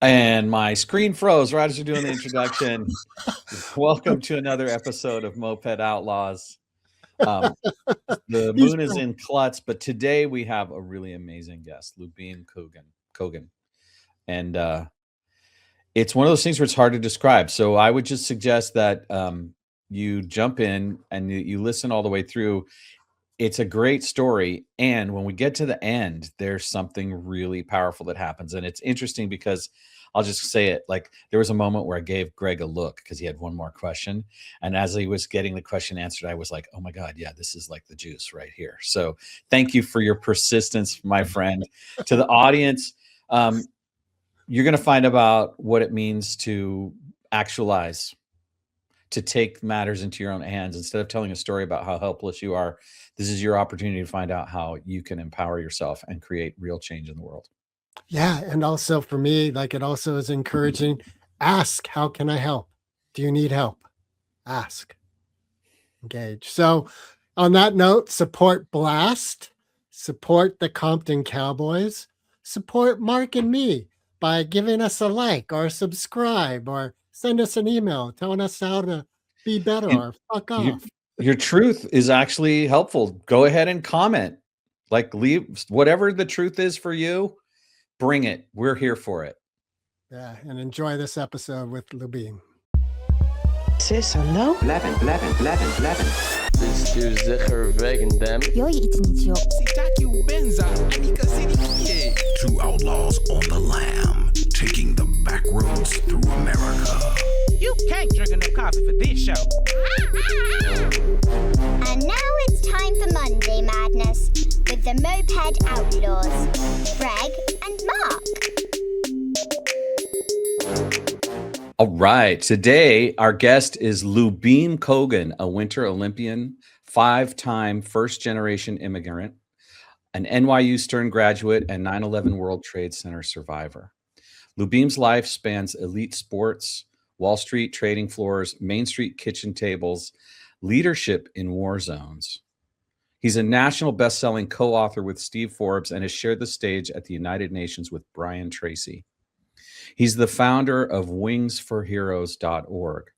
And my screen froze right as you're doing the introduction. Welcome to another episode of Moped Outlaws. The moon is in Klutz, but today we have a really amazing guest, Lyubim Kogan. And it's one of those things where it's hard to describe. So I would just suggest that you jump in and you listen all the way through. It's a great story. And when we get to the end, there's something really powerful that happens. And it's interesting because I'll just say it, like there was a moment where I gave Greg a look because he had one more question. And as he was getting the question answered, I was like, oh my God, yeah, this is like the juice right here. So thank you for your persistence, my friend. To the audience, you're going to find about what it means to actualize, to take matters into your own hands. Instead of telling a story about how helpless you are, this is your opportunity to find out how you can empower yourself and create real change in the world. Yeah. And also for me, like it also is encouraging, ask, how can I help? Do you need help? Ask, engage. So on that note, support Blast, support the Compton Cowboys, support Mark and me by giving us a like or subscribe or send us an email telling us how to be better or fuck off. Your truth is actually helpful. Go ahead and comment. Like leave whatever the truth is for you, bring it. We're here for it. Yeah, and enjoy this episode with Lyubim. C'est ça, no? Blijven. Bestuur zeker wegen them. Joi iets niet, joh. Two outlaws on the lam, taking the back roads through America. You can't drink enough coffee for this show. And now it's time for Monday Madness with the Moped Outlaws, Greg and Mark. All right. Today, our guest is Lyubim Kogan, a Winter Olympian, 5-time first-generation immigrant, an NYU Stern graduate, and 9/11 World Trade Center survivor. Lyubim's life spans elite sports, Wall Street trading floors, Main Street kitchen tables, leadership in war zones. He's a national best-selling co-author with Steve Forbes and has shared the stage at the United Nations with Brian Tracy. He's the founder of wingsforheroes.org,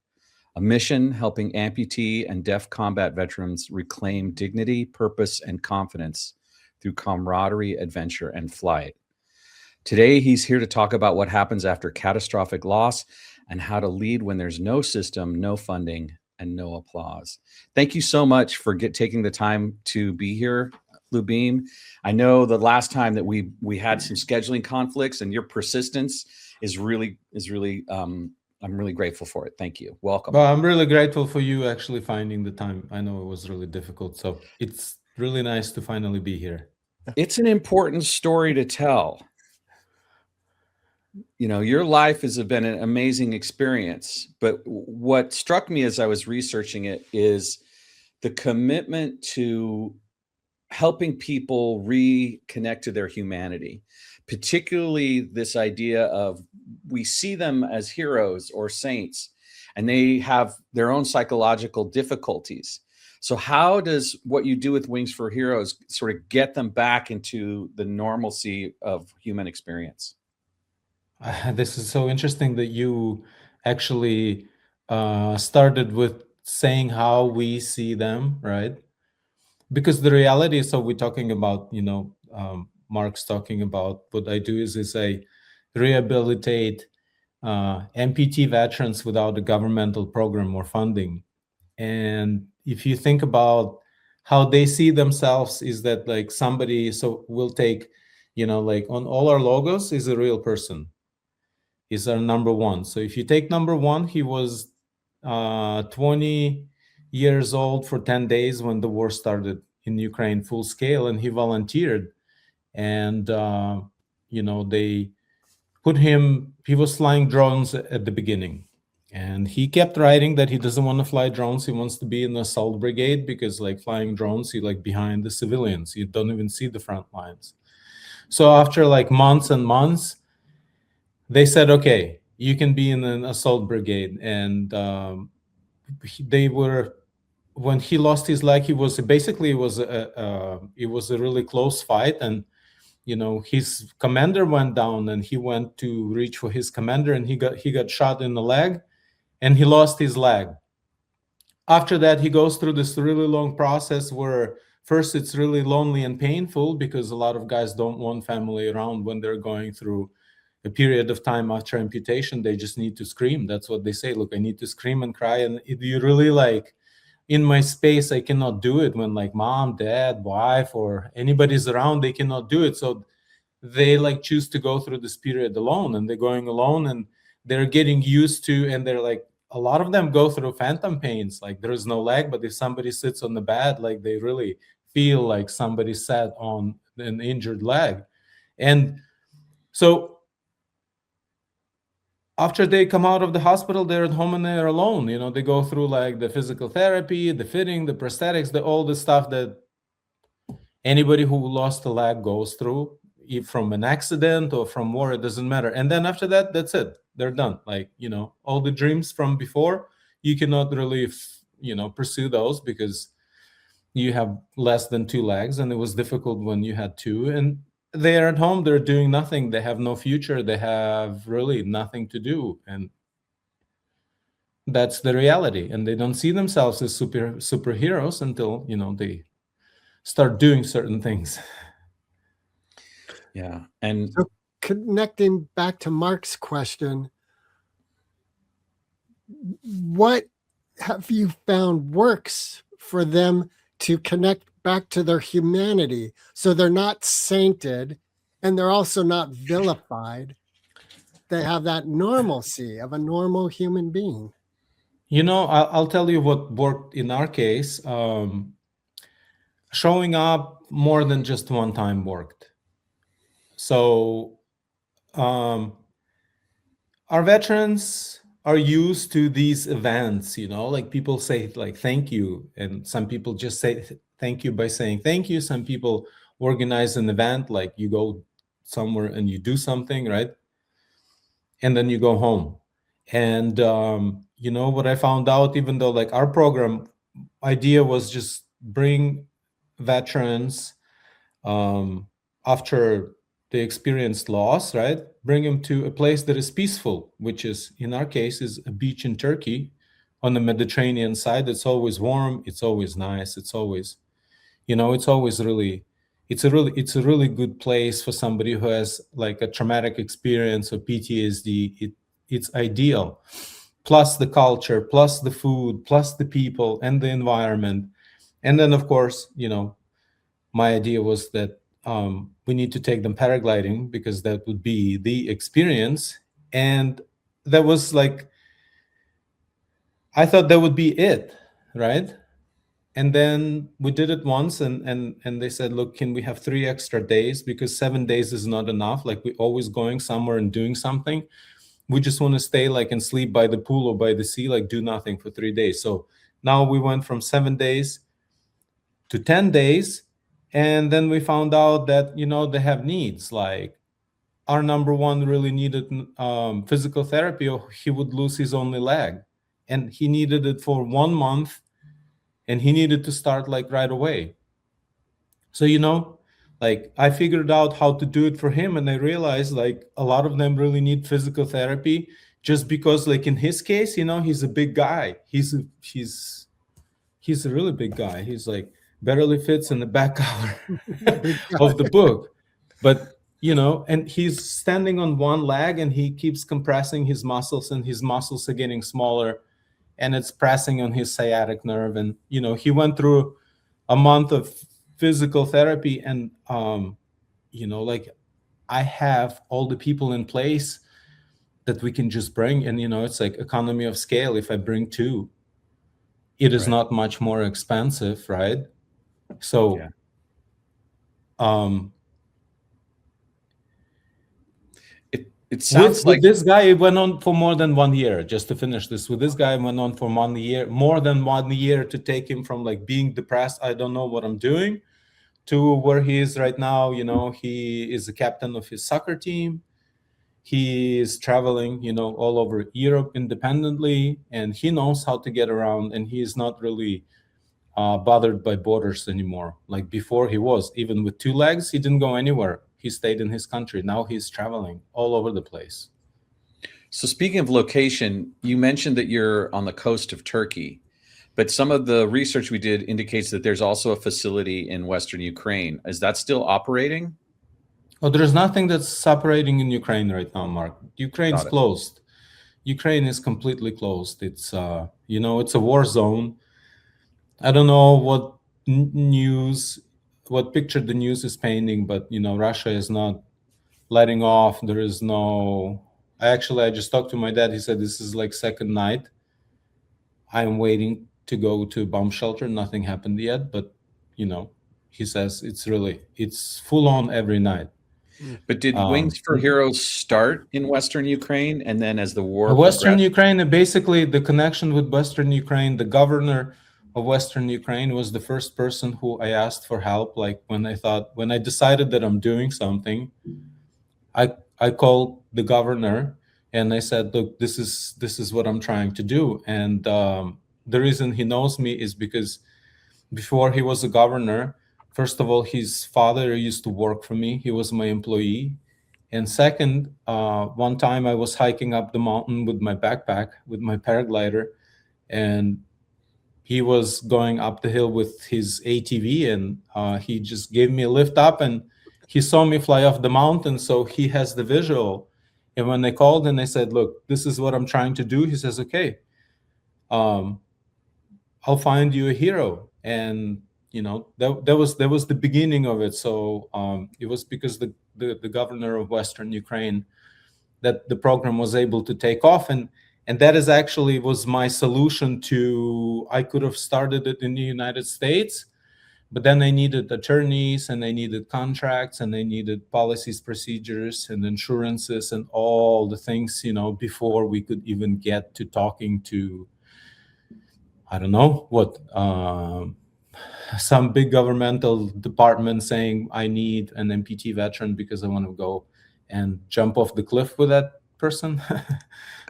a mission helping amputee and deaf combat veterans reclaim dignity, purpose, and confidence through camaraderie, adventure, and flight. Today, he's here to talk about what happens after catastrophic loss and how to lead when there's no system, no funding, and no applause. Thank you so much for taking the time to be here, Lyubim. I know the last time that we had some scheduling conflicts, and your persistence is really I'm really grateful for it. Thank you. Welcome. Well, I'm really grateful for you actually finding the time. I know it was really difficult, so it's really nice to finally be here. It's an important story to tell. You know, your life has been an amazing experience, but what struck me as I was researching it is the commitment to helping people reconnect to their humanity, particularly this idea of we see them as heroes or saints, and they have their own psychological difficulties. So how does what you do with Wings for Heroes sort of get them back into the normalcy of human experience? This is so interesting that you actually started with saying how we see them, right? Because the reality is, so we're talking about, Mark's talking about what I do is I rehabilitate amputee veterans without a governmental program or funding. And if you think about how they see themselves, is that like somebody, so we'll take, like on all our logos is a real person, is our number one. So if you take number one, he was 20 years old for 10 days when the war started in Ukraine full scale, and he volunteered. And, they put him, he was flying drones at the beginning. And he kept writing that he doesn't want to fly drones. He wants to be in the assault brigade because like flying drones, he like behind the civilians. You don't even see the front lines. So after like months and months, they said, okay, you can be in an assault brigade. And they were, when he lost his leg, it was a really close fight. And, his commander went down, and he went to reach for his commander, and he got shot in the leg, and he lost his leg. After that, he goes through this really long process where first it's really lonely and painful, because a lot of guys don't want family around when they're going through a period of time after amputation. They just need to scream. That's what they say. Look, I need to scream and cry. And if you really like, in my space, I cannot do it when like mom, dad, wife, or anybody's around, they cannot do it. So they like choose to go through this period alone, and they're going alone, and they're getting used to, and they're like, a lot of them go through phantom pains. Like there is no leg, but if somebody sits on the bed, like they really feel like somebody sat on an injured leg. And so after they come out of the hospital, they're at home and they're alone. They go through like the physical therapy, the fitting, the prosthetics, all the stuff that anybody who lost a leg goes through, from an accident or from war, it doesn't matter. And then after that, that's it. They're done. Like, all the dreams from before, you cannot really, pursue those because you have less than 2 legs, and it was difficult when you had 2. And they're at home, they're doing nothing. They have no future. They have really nothing to do. And that's the reality. And they don't see themselves as superheroes until, they start doing certain things. Yeah. And So connecting back to Mark's question, what have you found works for them to connect back to their humanity, so they're not sainted and they're also not vilified? They have that normalcy of a normal human being. I'll tell you what worked in our case. Showing up more than just one time worked. So our veterans are used to these events, like people say like thank you, and some people just say thank you by saying thank you. Some people organize an event, like you go somewhere and you do something, right? And then you go home. And what I found out, even though like our program idea was just bring veterans after they experienced loss, right? Bring them to a place that is peaceful, which is, in our case, is a beach in Turkey on the Mediterranean side. It's always warm. It's always nice. It's always, it's always really, it's a really good place for somebody who has like a traumatic experience or PTSD. It's ideal. Plus the culture, plus the food, plus the people and the environment. And then, of course, my idea was that we need to take them paragliding, because that would be the experience. And that was like, I thought that would be it, right? And then we did it once, and they said, look, can we have 3 extra days? Because 7 days is not enough. Like, we're always going somewhere and doing something. We just want to stay like and sleep by the pool or by the sea, like do nothing for 3 days. So now we went from 7 days to 10 days. And then we found out that, they have needs. Like our number one really needed physical therapy, or he would lose his only leg. And he needed it for 1 month, and he needed to start like right away. So, like I figured out how to do it for him. And I realized like a lot of them really need physical therapy, just because like in his case, he's a big guy. He's a really big guy. He's like barely fits in the back cover of the book. But, and he's standing on one leg, and he keeps compressing his muscles, and his muscles are getting smaller, and it's pressing on his sciatic nerve. And, he went through a month of physical therapy, and, like I have all the people in place that we can just bring. And, it's like economy of scale. If I bring 2, it is not much more expensive, right? So, yeah. It sounds like this guy went on for more than 1 year. Just to finish this, with this guy went on for 1 year, more than 1 year, to take him from like being depressed, I don't know what I'm doing, to where he is right now. He is the captain of his soccer team. He is traveling, all over Europe independently, and he knows how to get around, and he is not really bothered by borders anymore. Like before, he was, even with 2 legs, he didn't go anywhere. he stayed in his country. Now he's traveling all over the place. So speaking of location, you mentioned that you're on the coast of Turkey, but some of the research we did indicates that there's also a facility in Western Ukraine. Is that still operating? Oh, there's nothing that's operating in Ukraine right now, Mark. Ukraine's closed. Ukraine is completely closed. It's it's a war zone. I don't know what what picture the news is painting, but Russia is not letting off. There is no. I just talked to my dad. He said this is like second night. I am waiting to go to a bomb shelter. Nothing happened yet, but he says it's full on every night. But did Wings for Heroes start in Western Ukraine, and then as the war Western Ukraine, basically the connection with Western Ukraine, the governor of Western Ukraine was the first person who I asked for help. Like when I decided that I'm doing something, I called the governor and I said, look, this is what I'm trying to do. And the reason he knows me is because before he was a governor, first of all, his father used to work for me. He was my employee. And second, one time I was hiking up the mountain with my backpack, with my paraglider, and he was going up the hill with his ATV, and he just gave me a lift up, and he saw me fly off the mountain, so he has the visual. And when they called and they said, look, this is what I'm trying to do, he says, okay, I'll find you a hero. And that was the beginning of it. So it was because the governor of Western Ukraine that the program was able to take off, and that is actually was my solution to. I could have started it in the United States, but then I needed attorneys and I needed contracts and I needed policies, procedures, and insurances and all the things before we could even get to talking to I don't know what. Some big governmental department saying I need an amputee veteran because I want to go and jump off the cliff with that person.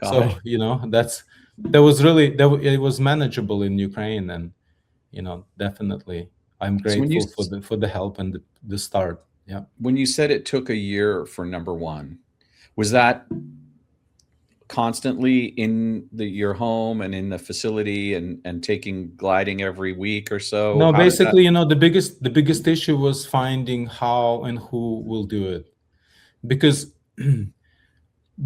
So it was manageable in Ukraine, and definitely I'm grateful for the help and the start. Yeah. When you said it took a year for number one, was that constantly in your home and in the facility and taking gliding every week or so? No, basically, the biggest issue was finding how and who will do it, because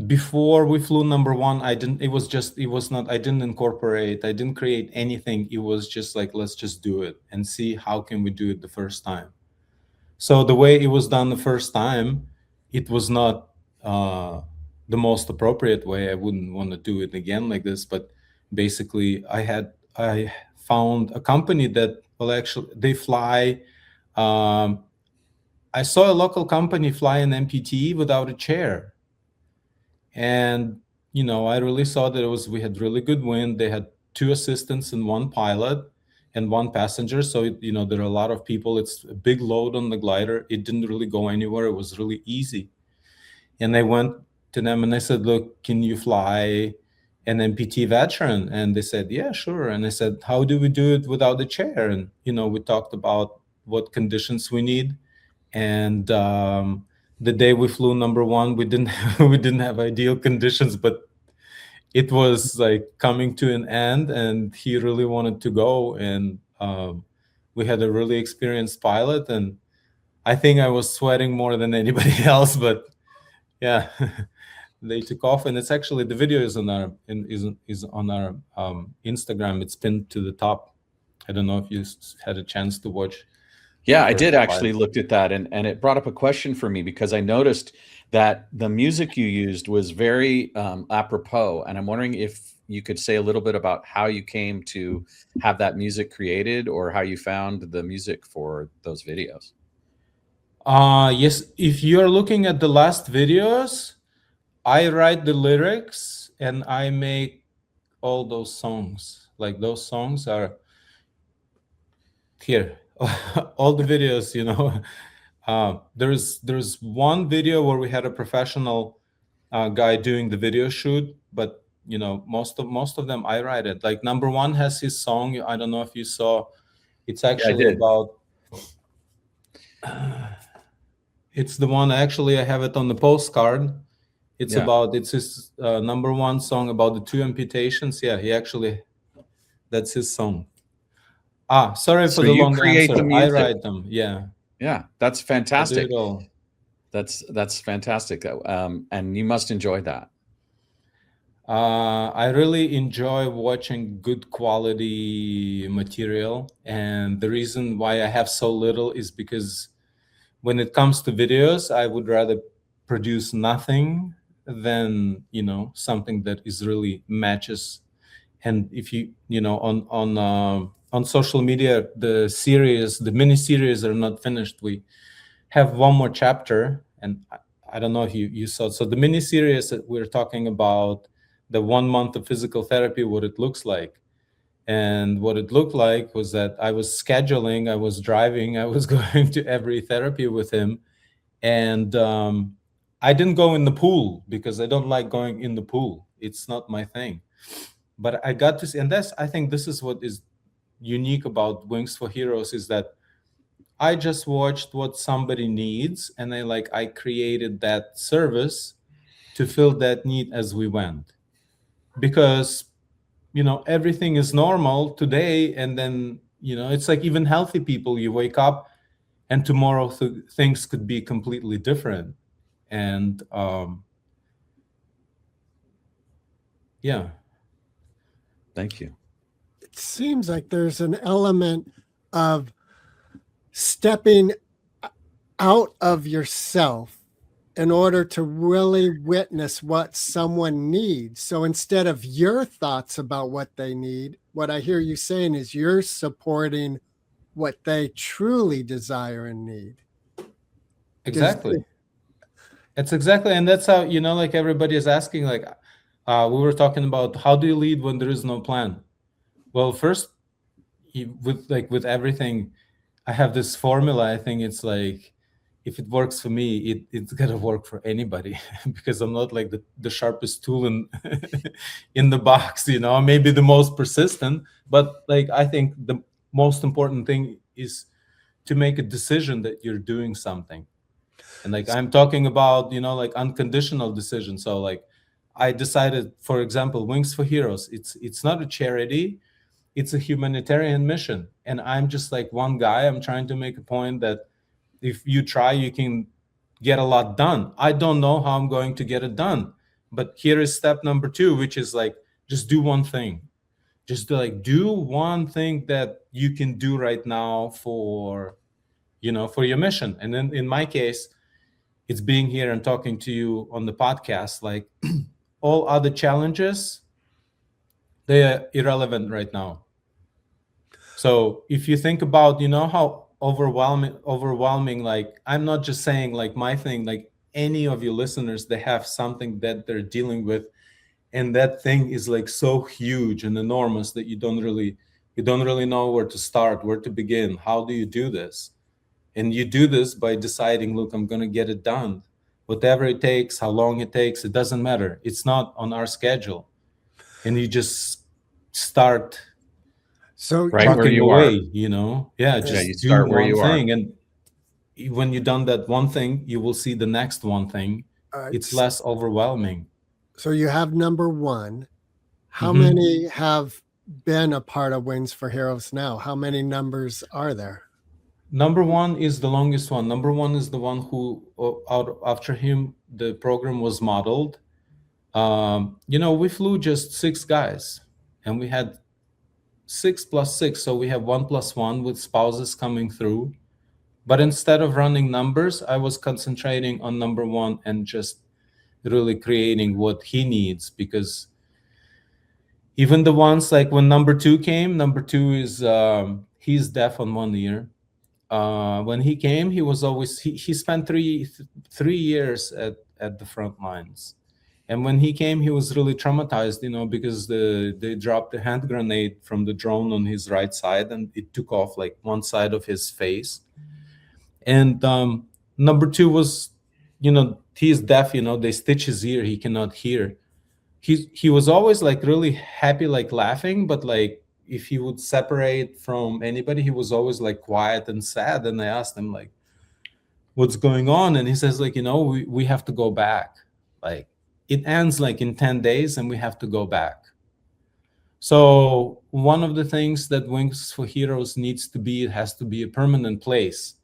before we flew number one, I didn't incorporate, I didn't create anything. It was just like, let's just do it and see how can we do it the first time. So the way it was done the first time, it was not the most appropriate way. I wouldn't want to do it again like this, but basically I found a company that they fly. I saw a local company fly an amputee without a chair. And, I really saw that we had really good wind. They had 2 assistants and 1 pilot and 1 passenger. So, there are a lot of people. It's a big load on the glider. It didn't really go anywhere. It was really easy. And I went to them and I said, look, can you fly an amputee veteran? And they said, yeah, sure. And I said, how do we do it without a chair? And, we talked about what conditions we need. And the day we flew number one, we didn't have ideal conditions, but it was like coming to an end, and he really wanted to go. And we had a really experienced pilot, and I think I was sweating more than anybody else, but yeah, they took off. And it's actually, the video is on our Instagram. It's pinned to the top. I don't know if you had a chance to watch. Yeah, I did actually looked at that, and it brought up a question for me, because I noticed that the music you used was very apropos, and I'm wondering if you could say a little bit about how you came to have that music created, or how you found the music for those videos. Yes, if you're looking at the last videos, I write the lyrics and I make all those songs. Like, those songs are here. All the videos, there's one video where we had a professional guy doing the video shoot, but most of them I write it. Like, number one has his song. I don't know if you saw. It's actually about. It's the one, actually, I have it on the postcard. It's Yeah. about, it's his number one song about the 2 amputations. Yeah, that's his song. Sorry for So the you long create the answer. I music. write them. Yeah, Yeah, that's I do fantastic. it all. That's fantastic. And you must enjoy that. I really enjoy watching good quality material, and the reason why I have so little is because when it comes to videos, I would rather produce nothing than, something that is really matches. And if you know, on social media, the mini series are not finished. We have one more chapter, and I don't know if you saw. So the mini series that we're talking about, the 1 month of physical therapy, what it looks like. And what it looked like was that I was scheduling, I was driving, I was going to every therapy with him. And I didn't go in the pool because I don't like going in the pool. It's not my thing. But I got to see, and I think this is what is unique about Wings for Heroes, is that I just watched what somebody needs, and I created that service to fill that need as we went. Because everything is normal today, and then it's like even healthy people, you wake up and tomorrow things could be completely different. And yeah. Thank you. It seems like there's an element of stepping out of yourself in order to really witness what someone needs. So instead of your thoughts about what they need, what I hear you saying is you're supporting what they truly desire and need. Exactly. It's exactly, and that's how, like everybody is asking, we were talking about how do you lead when there is no plan? Well, first, with everything, I have this formula. I think it's like, if it works for me, it's gonna work for anybody because I'm not like the sharpest tool in the box, maybe the most persistent, but I think the most important thing is to make a decision that you're doing something. And I'm talking about, unconditional decision. So I decided, for example, Wings for Heroes, it's not a charity, it's a humanitarian mission. And I'm just one guy. I'm trying to make a point that if you try, you can get a lot done. I don't know how I'm going to get it done, but here is step number 2, which is just do one thing. Just do one thing that you can do right now for your mission. And then in my case, it's being here and talking to you on the podcast. All other challenges, they are irrelevant right now. So if you think about, how overwhelming, I'm not just saying my thing, any of your listeners, they have something that they're dealing with, and that thing is so huge and enormous that you don't really know where to start, where to begin. How do you do this? And you do this by deciding, look, I'm going to get it done. Whatever it takes, how long it takes, it doesn't matter. It's not on our schedule. And you just start right where you away, are. just you do start where one you thing. are. And when you've done that one thing, you will see the next one thing. It's less overwhelming. So you have number 1. How many have been a part of Wings for Heroes now? How many numbers are there? Number 1 is the longest one. Number 1 is the one who, after him, the program was modeled. We flew just 6 guys, and we had 6 plus 6. So we have 1 plus 1 with spouses coming through. But instead of running numbers, I was concentrating on number 1 and just really creating what he needs. Because even the ones when number 2 came, number 2 is, he's deaf on 1 ear. When he came, he was always, he spent three years at the front lines. And when he came, he was really traumatized, because they dropped a hand grenade from the drone on his right side, and it took off one side of his face. And number 2 was, he is deaf, they stitch his ear, he cannot hear. He was always really happy, laughing, but if he would separate from anybody, he was always quiet and sad. And I asked him what's going on. And he says, like, we have to go back. Like, it ends like in 10 days and we have to go back. So one of the things that Wings for Heroes needs to be, it has to be a permanent place.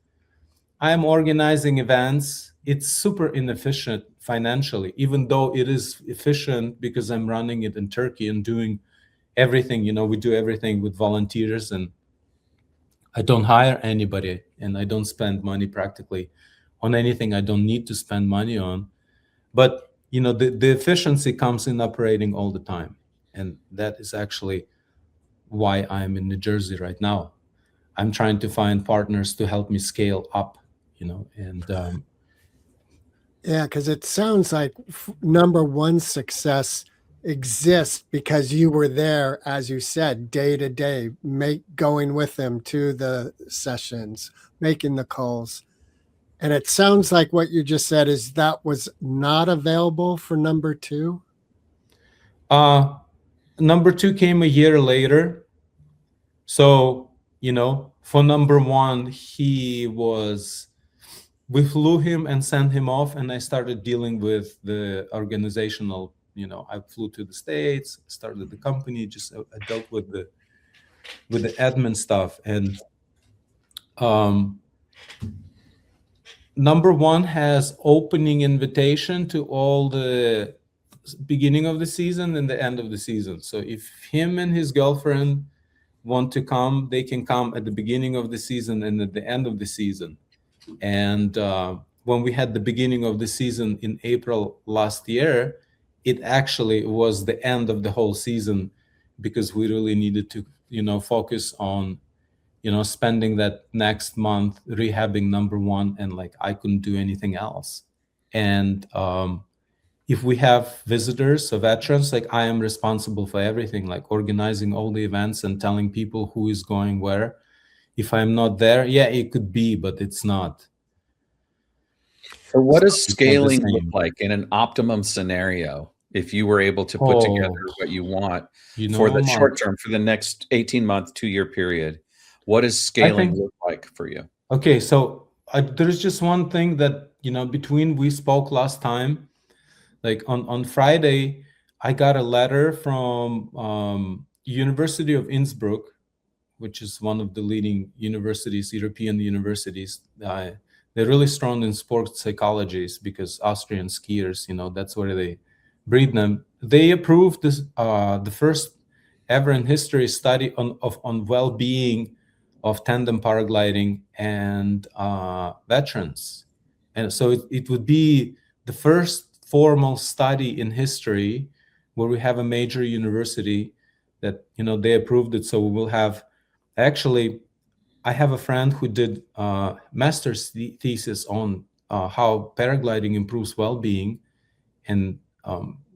I'm organizing events. It's super inefficient financially, even though it is efficient because I'm running it in Turkey and doing everything. We do everything with volunteers, and I don't hire anybody, and I don't spend money practically on anything I don't need to spend money on. But the efficiency comes in operating all the time, and that is actually why I'm in New Jersey right now. I'm trying to find partners to help me scale up, and Yeah, because it sounds like number one success exists because you were there, as you said, day to day, going with them to the sessions, making the calls. And it sounds like what you just said is that was not available for number two. Number two came a year later. So, for number one, we flew him and sent him off, and I started dealing with the organizational, I flew to the States, started the company, just I dealt with the admin stuff. And number one has opening invitation to all the beginning of the season and the end of the season. So if him and his girlfriend want to come, they can come at the beginning of the season and at the end of the season. And when we had the beginning of the season in April last year, it actually was the end of the whole season because we really needed to, focus on, spending that next month rehabbing number one, and like I couldn't do anything else. And if we have visitors or veterans, like I am responsible for everything, like organizing all the events and telling people who is going where. If I'm not there, yeah, it could be, but it's not. So what does It's not the scaling look same. like in an optimum scenario? If you were able to put together what you want for the Marc, short term, for the next 18-month, 2-year period, what does scaling look like for you? Okay, so there's just one thing that, between we spoke last time, like on Friday, I got a letter from University of Innsbruck, which is one of the leading universities, European universities. They're really strong in sports psychologies because Austrian skiers, that's where they breed them. They approved this, the first ever in history study on well-being of tandem paragliding and veterans. And so it would be the first formal study in history where we have a major university that, they approved it. So we will have, actually, I have a friend who did a master's thesis on how paragliding improves well-being. And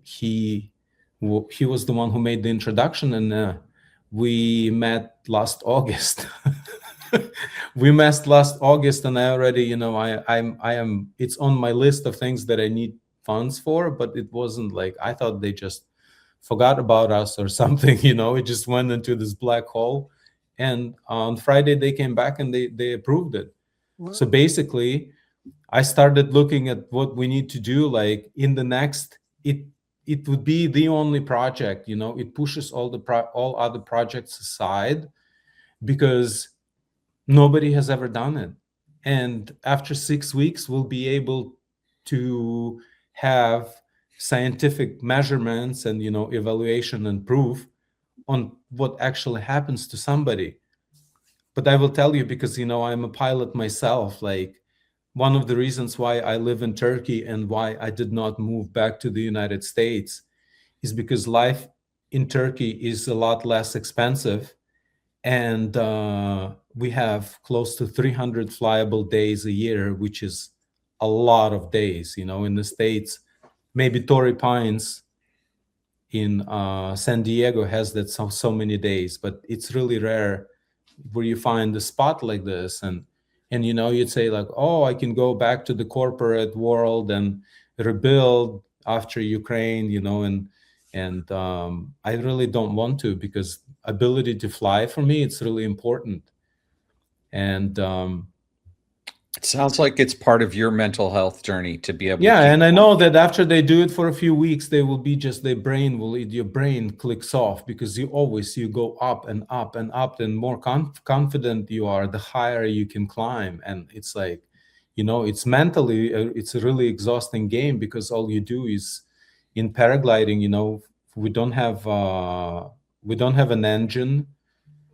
he was the one who made the introduction, and we met last August. We met last August, and I already, I am. It's on my list of things that I need funds for, but it wasn't like I thought they just forgot about us or something. It just went into this black hole. And on Friday they came back and they approved it. Wow. So basically, I started looking at what we need to do. Like in the next, it would be the only project. It pushes all other projects aside because nobody has ever done it. And after 6 weeks, we'll be able to have scientific measurements and evaluation and proof on what actually happens to somebody. But I will tell you, because I'm a pilot myself, like one of the reasons why I live in Turkey and why I did not move back to the United States is because life in Turkey is a lot less expensive, and we have close to 300 flyable days a year, which is a lot of days. In the States, maybe Torrey Pines in San Diego has that so many days, but it's really rare where you find a spot like this. And you'd say like, oh, I can go back to the corporate world and rebuild after Ukraine, and I really don't want to, because ability to fly for me, it's really important. And It sounds like it's part of your mental health journey to be able to Yeah, keep and I going. know that after they do it for a few weeks, they will be just your brain clicks off, because you go up and up and up, and more confident you are, the higher you can climb. And it's like, it's mentally, it's a really exhausting game, because all you do is, in paragliding, we don't have an engine.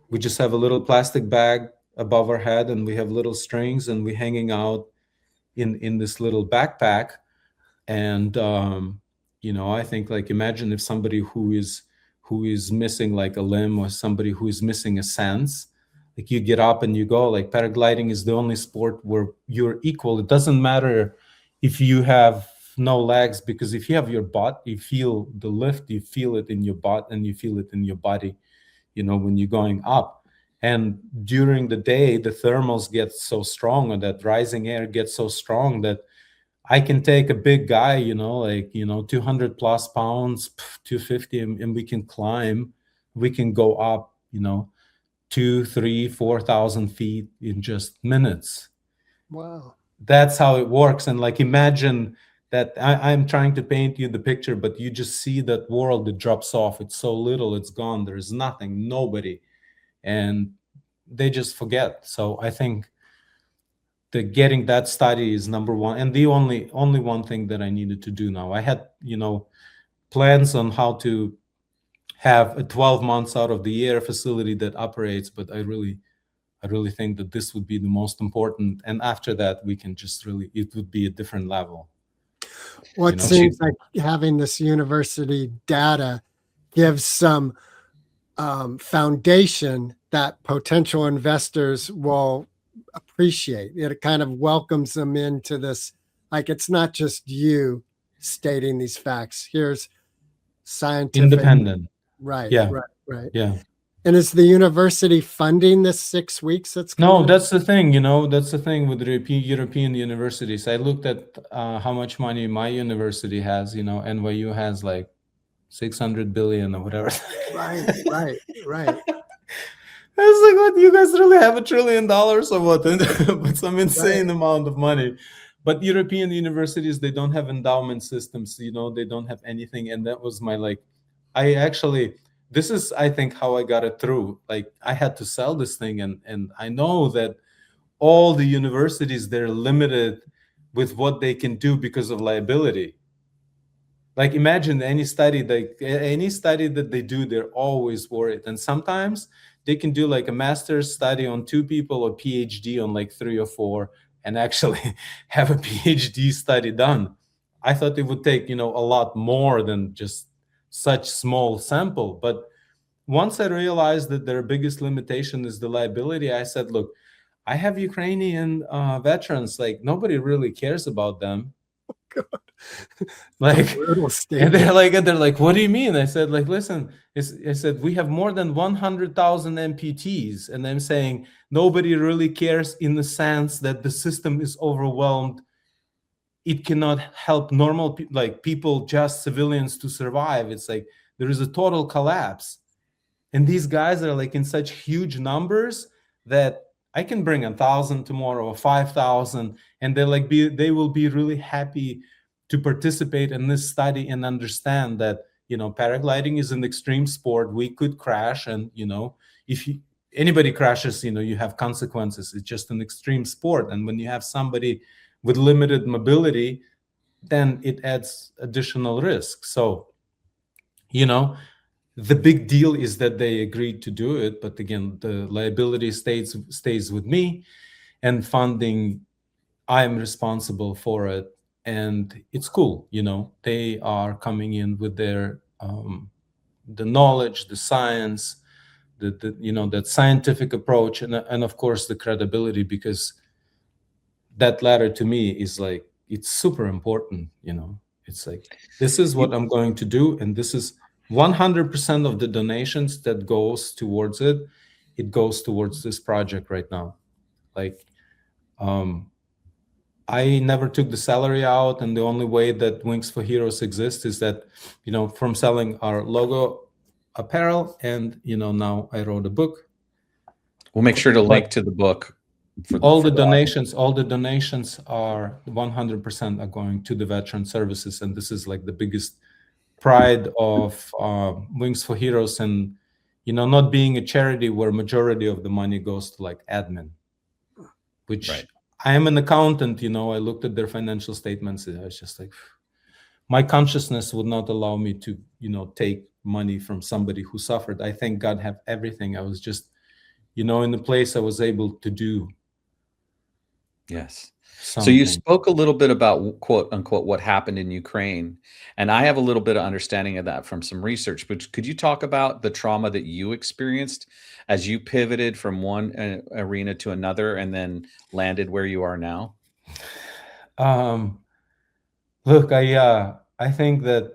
We just have a little plastic bag above our head, and we have little strings, and we're hanging out in this little backpack. And I think, like, imagine if somebody who is missing like a limb, or somebody who is missing a sense, like, you get up and you go. Like, paragliding is the only sport where you're equal. It doesn't matter if you have no legs, because if you have your butt, you feel the lift, you feel it in your butt, and you feel it in your body, when you're going up. And during the day, the thermals get so strong, or that rising air gets so strong, that I can take a big guy, 200 plus pounds, 250, and we can climb. We can go up, 2, 3, 4,000 feet in just minutes. Wow. That's how it works. And, like, imagine that I'm trying to paint you the picture, but you just see that world that drops off. It's so little, it's gone. There's nothing, nobody. And they just forget. So I think getting that study is number one, and the only one thing that I needed to do now. I had, plans on how to have a 12 months out of the year facility that operates, but I really think that this would be the most important. And after that, we can just it would be a different level. Well, it seems like having this university data gives some foundation that potential investors will appreciate. It kind of welcomes them into this. Like, it's not just you stating these facts. Here's scientific, independent. Right. Yeah. Right. Yeah. And is the university funding this 6 weeks? That's no. That's the thing. That's the thing with European universities. I looked at how much money my university has. NYU has like 600 billion or whatever. Right. I was like, what? You guys really have $1 trillion or what? But some insane amount of money. But European universities, they don't have endowment systems. They don't have anything. And that was my, like, this is, I think, how I got it through. Like, I had to sell this thing. And I know that all the universities, they're limited with what they can do because of liability. Like, imagine any study that they do, they're always worried. And sometimes they can do like a master's study on 2 people, or PhD on like 3 or 4, and actually have a PhD study done. I thought it would take, a lot more than just such small sample. But once I realized that their biggest limitation is the liability, I said, look, I have Ukrainian veterans. Like, nobody really cares about them. God. Like, and they're like, what do you mean? I said, like, listen, I said, we have more than 100,000 amputees. And I'm saying nobody really cares, in the sense that the system is overwhelmed. It cannot help normal people, just civilians, to survive. It's like there is a total collapse. And these guys are like in such huge numbers that I can bring 1,000 tomorrow, or 5,000, and they will be really happy to participate in this study and understand that, paragliding is an extreme sport. We could crash, and if anybody crashes, you have consequences. It's just an extreme sport, and when you have somebody with limited mobility, then it adds additional risk. So, the big deal is that they agreed to do it, but again, the liability stays with me, and funding, I'm responsible for it, and it's cool. They are coming in with their the knowledge, the science, that scientific approach, and of course the credibility, because that latter to me is like, it's super important. It's like, this is what I'm going to do, and this is 100% of the donations that goes towards it. It goes towards this project right now. Like, I never took the salary out, and the only way that Wings for Heroes exists is that, from selling our logo apparel, and now I wrote a book. We'll make sure to link to the book for all the for audience? donations are 100% are going to the veteran services, and this is like the biggest pride of Wings for Heroes, and not being a charity where majority of the money goes to like admin, which Right. I am an accountant. I looked at their financial statements, and I was just like, my consciousness would not allow me to take money from somebody who suffered. I thank God have everything. I was just in the place I was able to do Yes. So something. you spoke a little bit about quote unquote what happened in Ukraine, and I have a little bit of understanding of that from some research. But could you talk about the trauma that you experienced as you pivoted from one arena to another and then landed where you are now? Look, I think that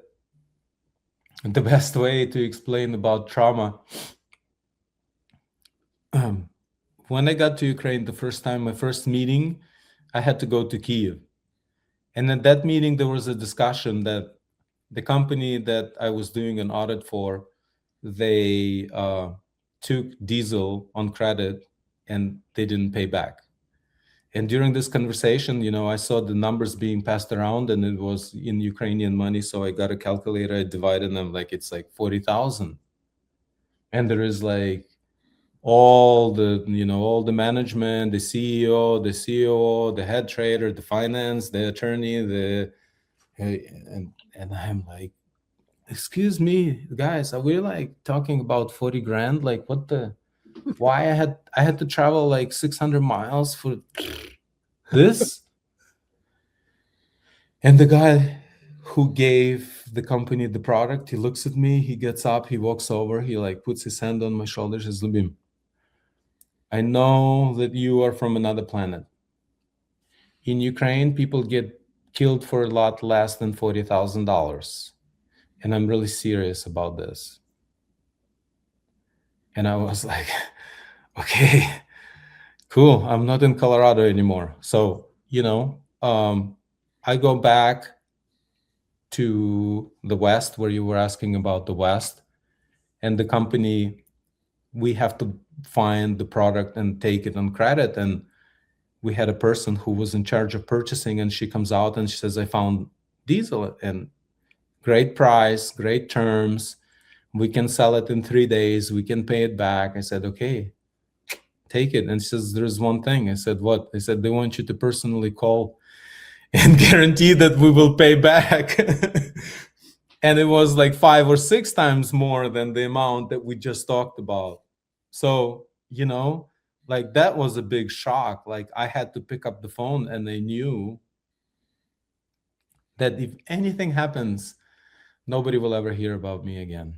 the best way to explain about trauma, when I got to Ukraine the first time, my first meeting, I had to go to Kyiv. And at that meeting, there was a discussion that the company that I was doing an audit for, they took diesel on credit and they didn't pay back. And during this conversation, I saw the numbers being passed around, and it was in Ukrainian money. So I got a calculator, I divided them, like it's like 40,000. And there is like all the management, the CEO, the COO, the head trader, the finance, the attorney, and I'm like, excuse me, guys, are we like talking about 40 grand? Like what the, why I had to travel like 600 miles for this? And the guy who gave the company the product, he looks at me, he gets up, he walks over, he like puts his hand on my shoulder, says, Lyubim, I know that you are from another planet. In Ukraine, people get killed for a lot less than $40,000. And I'm really serious about this. And I was like, okay, cool. I'm not in Colorado anymore. So, I go back to the West, where you were asking about the West, and the company, we have to find the product and take it on credit. And we had a person who was in charge of purchasing, and she comes out and she says, I found diesel and great price, great terms. We can sell it in 3 days. We can pay it back. I said, okay, take it. And she says, there's one thing. I said, what? They said, they want you to personally call and guarantee that we will pay back. And it was like 5 or 6 times more than the amount that we just talked about. So, like that was a big shock. Like I had to pick up the phone, and they knew that if anything happens, nobody will ever hear about me again.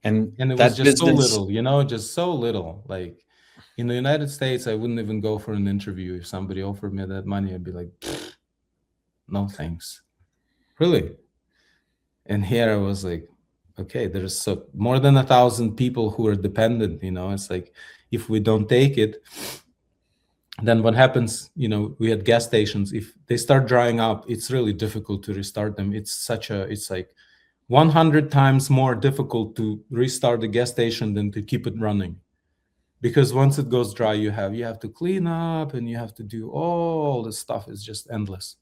And it was just so little, just so little. Like in the United States, I wouldn't even go for an interview. If somebody offered me that money, I'd be like, no thanks. Really? And here I was like, okay, there's more than 1,000 people who are dependent. It's like, if we don't take it, then what happens? We had gas stations. If they start drying up, it's really difficult to restart them. It's like 100 times more difficult to restart the gas station than to keep it running, because once it goes dry, you have to clean up and you have to do all this stuff. It's just endless.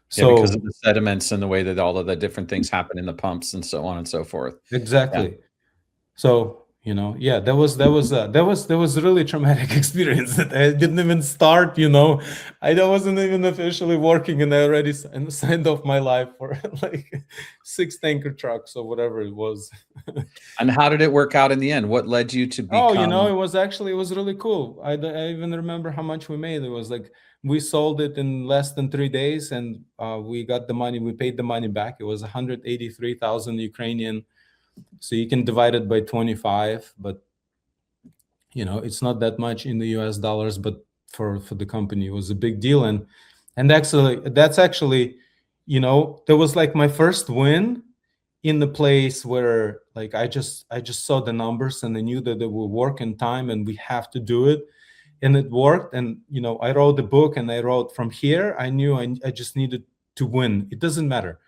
So because of the sediments and the way that all of the different things happen in the pumps and so on and so forth. Exactly. Yeah. So that was a really traumatic experience that I didn't even start. I wasn't even officially working, and I already signed off my life for like 6 tanker trucks or whatever it was. And how did it work out in the end? What led you to become? It was really cool. I even remember how much we made. It was like, we sold it in less than 3 days, and we got the money. We paid the money back. It was 183,000 Ukrainian. So you can divide it by 25, but it's not that much in the US dollars, but for the company, it was a big deal. And that's actually, that was like my first win in the place where like I just saw the numbers, and I knew that they will work in time, and we have to do it. And it worked. And, I wrote the book, and I wrote, from here, I knew I just needed to win. It doesn't matter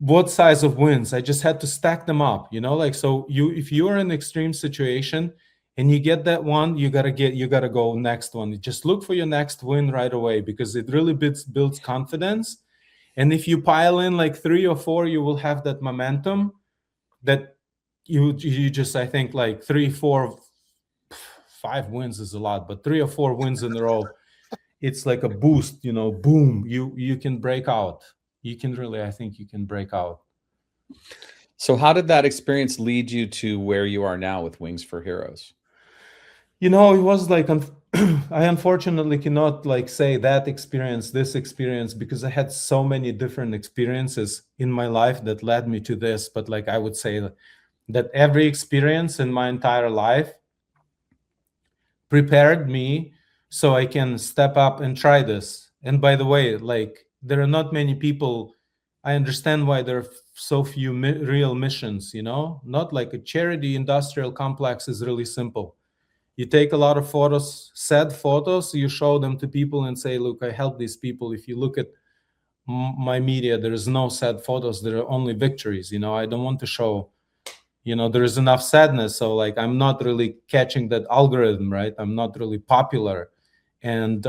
what size of wins. I just had to stack them up, like, so if you're in an extreme situation and you get that one, you gotta go next one. Just look for your next win right away, because it really builds confidence. And if you pile in like 3 or 4, you will have that momentum that you just, I think like 3, 4, 5 wins is a lot, but 3 or 4 wins in a row, it's like a boost, boom, you can break out. You can really, I think you can break out. So how did that experience lead you to where you are now with Wings for Heroes? It was like, I unfortunately cannot like say that experience, this experience, because I had so many different experiences in my life that led me to this. But like, I would say that every experience in my entire life prepared me so I can step up and try this. And by the way, like, there are not many people, I understand why there are so few real missions, not like a charity industrial complex is really simple. You take a lot of photos, sad photos, you show them to people and say, look, I help these people. If you look at my media, there is no sad photos, there are only victories. I don't want to show, there is enough sadness. So like, I'm not really catching that algorithm, right? I'm not really popular. And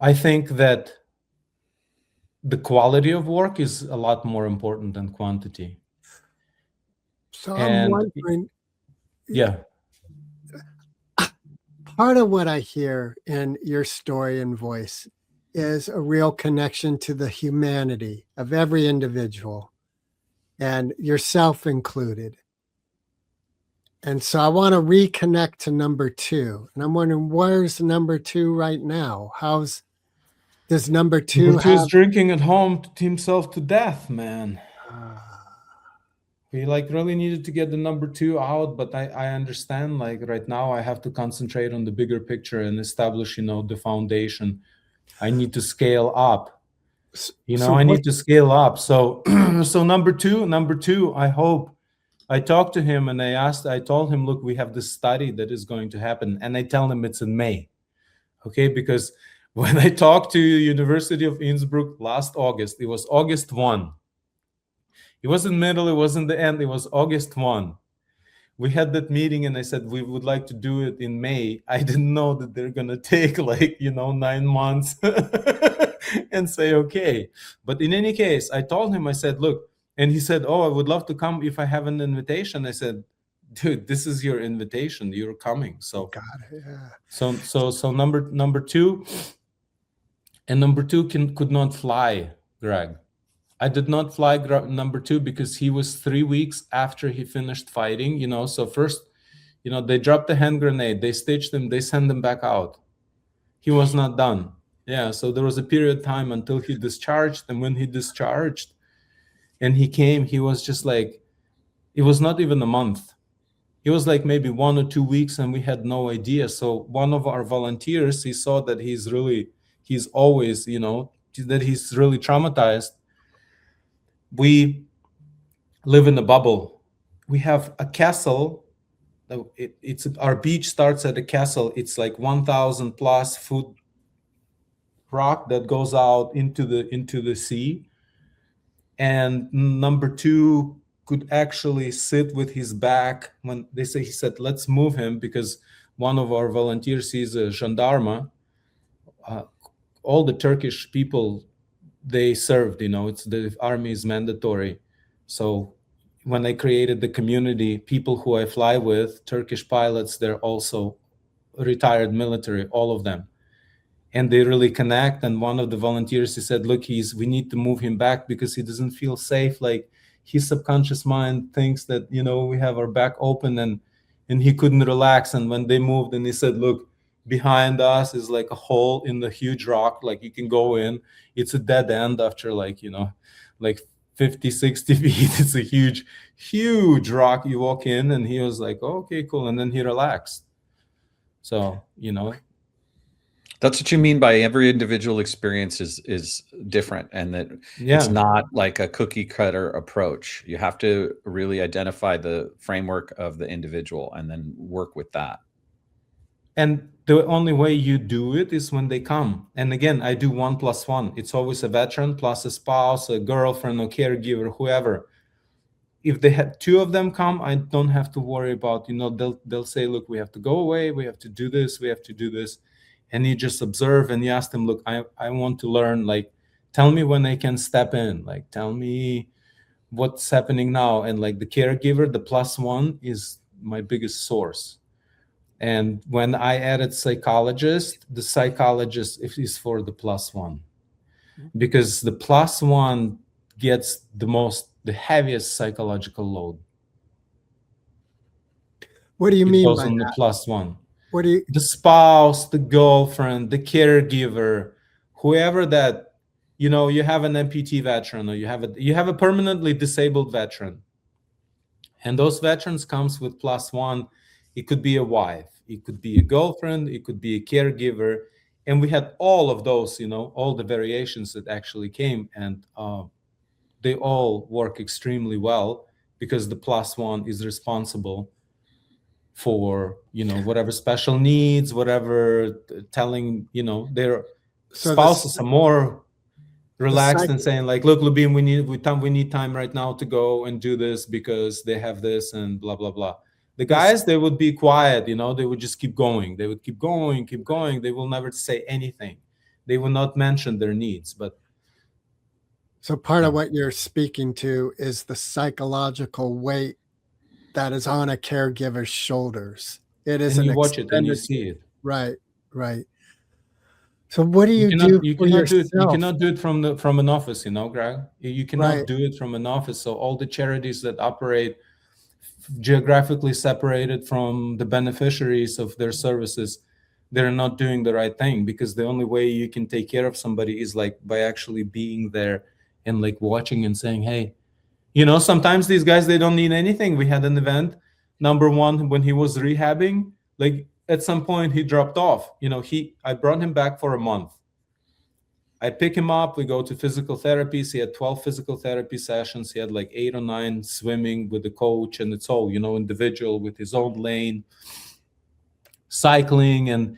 I think that the quality of work is a lot more important than quantity. So I'm wondering, yeah, part of what I hear in your story and voice is a real connection to the humanity of every individual, and yourself included. And so I want to reconnect to number 2. And I'm wondering, where's number 2 right now? Does number 2 He's drinking at home himself to death, man. We like really needed to get the number 2 out, but I understand, like, right now I have to concentrate on the bigger picture and establish, the foundation. I need to scale up. I need to scale up. So so number two, I hope, I talked to him and I told him, look, we have this study that is going to happen. And I tell him it's in May. Okay, because when I talked to University of Innsbruck last August, it was August 1. It wasn't middle, it wasn't the end, it was August 1. We had that meeting and I said, we would like to do it in May. I didn't know that they're going to take 9 months and say, okay. But in any case, I told him, I said, look, and he said, oh, I would love to come if I have an invitation. I said, dude, this is your invitation. You're coming. So, got it, yeah. So number 2, and number 2 could not fly, Greg. I did not fly number 2 because he was 3 weeks after he finished fighting, So first, they dropped the hand grenade, they stitched him, they sent him back out. He was not done. Yeah, so there was a period of time until he discharged, and when he discharged and he came, he was just like, it was not even a month. It was like maybe 1 or 2 weeks, and we had no idea. So one of our volunteers, he saw that he's always, that he's really traumatized. We live in a bubble. We have a castle. It's our beach starts at a castle. It's like 1,000 plus foot rock that goes out into the sea. And number 2 could actually sit with his back when he said, let's move him, because one of our volunteers is a gendarme. All the Turkish people, they served, it's the army is mandatory. So when I created the community, people who I fly with, Turkish pilots, they're also retired military, all of them. And they really connect. And one of the volunteers, he said, look, we need to move him back because he doesn't feel safe. Like, his subconscious mind thinks that, we have our back open, and he couldn't relax. And when they moved, and he said, look, behind us is like a hole in the huge rock, like you can go in. It's a dead end after like 50, 60 feet. It's a huge rock. You walk in, and he was like, oh, okay, cool. And then he relaxed. So, That's what you mean by every individual experience is different, and that it's not like a cookie cutter approach. You have to really identify the framework of the individual and then work with that. And the only way you do it is when they come. And again, I do 1+1. It's always a veteran plus a spouse, a girlfriend, or caregiver, whoever. if they had two of them come, I don't have to worry about, they'll say, look, we have to go away, we have to do this, we have to do this. And you just observe and you ask them, look, I want to learn, like, tell me when I can step in, like, tell me what's happening now. And like the caregiver, the +1 is my biggest source. And when I added psychologist, the psychologist is for the +1, because the +1 gets the heaviest psychological load. What do you mean goes by on that? the +1? What do you? The spouse, the girlfriend, the caregiver, whoever that, you have an amputee veteran, or you have a permanently disabled veteran, and those veterans comes with +1. It could be a wife, it could be a girlfriend, it could be a caregiver, and we had all of those, all the variations that actually came, and they all work extremely well, because the +1 is responsible for whatever special needs, whatever telling, their spouses are more relaxed and saying, like, look, Lyubim, we need time right now to go and do this because they have this and blah blah blah. The guys, they would be quiet, they would just keep going, they would keep going, they will never say anything, they will not mention their needs. But so part of what you're speaking to is the psychological weight that is on a caregiver's shoulders. It is, and an you watch it and you extended- see it. Right. So what do you do for yourself? You cannot do it from an office, Greg. You cannot Right. do it from an office. So all the charities that operate geographically separated from the beneficiaries of their services, they're not doing the right thing, because the only way you can take care of somebody is like by actually being there and like watching and saying, hey, sometimes these guys, they don't need anything. We had an event, number one, when he was rehabbing, like at some point he dropped off. I brought him back for a month. I pick him up, we go to physical therapies. He had 12 physical therapy sessions. He had like 8 or 9 swimming with the coach, and it's all, individual with his own lane, cycling. And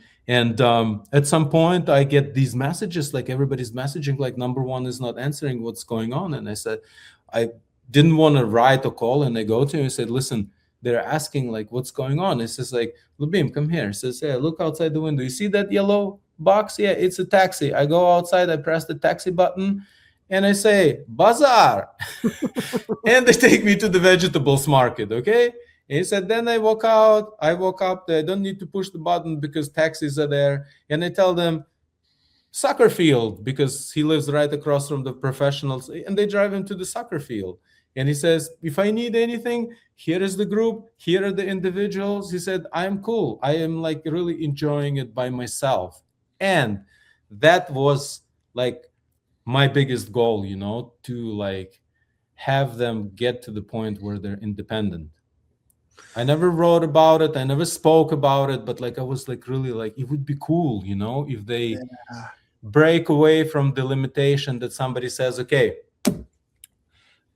at some point I get these messages, like everybody's messaging, like number one is not answering, what's going on? And I said, I didn't want to write or call, and I go to him and said, listen, they're asking like, what's going on? It says like, Lyubim, come here. It says, hey, look outside the window. You see that yellow box? Yeah, it's a taxi. I go outside, I press the taxi button, and I say, Bazaar. And they take me to the vegetables market, okay? And he said, then I walk out, I walk up, I don't need to push the button because taxis are there. And I tell them, soccer field, because he lives right across from the professionals, and they drive him to the soccer field. And he says, if I need anything, here is the group, here are the individuals. He said, I am cool. I am like really enjoying it by myself. And that was like my biggest goal, to like have them get to the point where they're independent. I never wrote about it, I never spoke about it, but like I was like really like, it would be cool, if they break away from the limitation that somebody says, okay,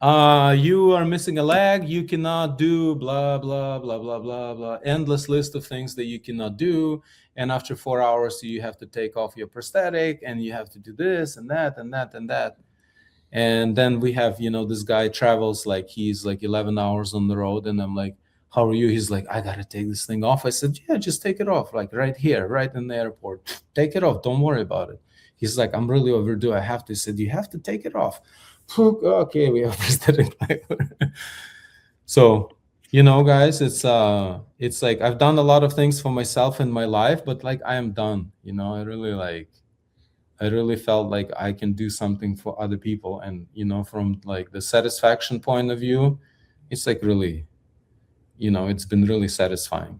you are missing a leg, you cannot do blah blah blah blah blah blah, endless list of things that you cannot do, and after 4 hours you have to take off your prosthetic, and you have to do this and that and that and that. And then we have, this guy travels, like he's like 11 hours on the road, and I'm like, how are you? He's like, I gotta take this thing off. I said, yeah, just take it off, like right here, right in the airport, take it off, don't worry about it. He's like, I'm really overdue, I have to. I said, you have to take it off. Okay, we have prosthetic. So, guys, it's like I've done a lot of things for myself in my life, but like I am done. I really felt like I can do something for other people, and from like the satisfaction point of view, it's like really, it's been really satisfying.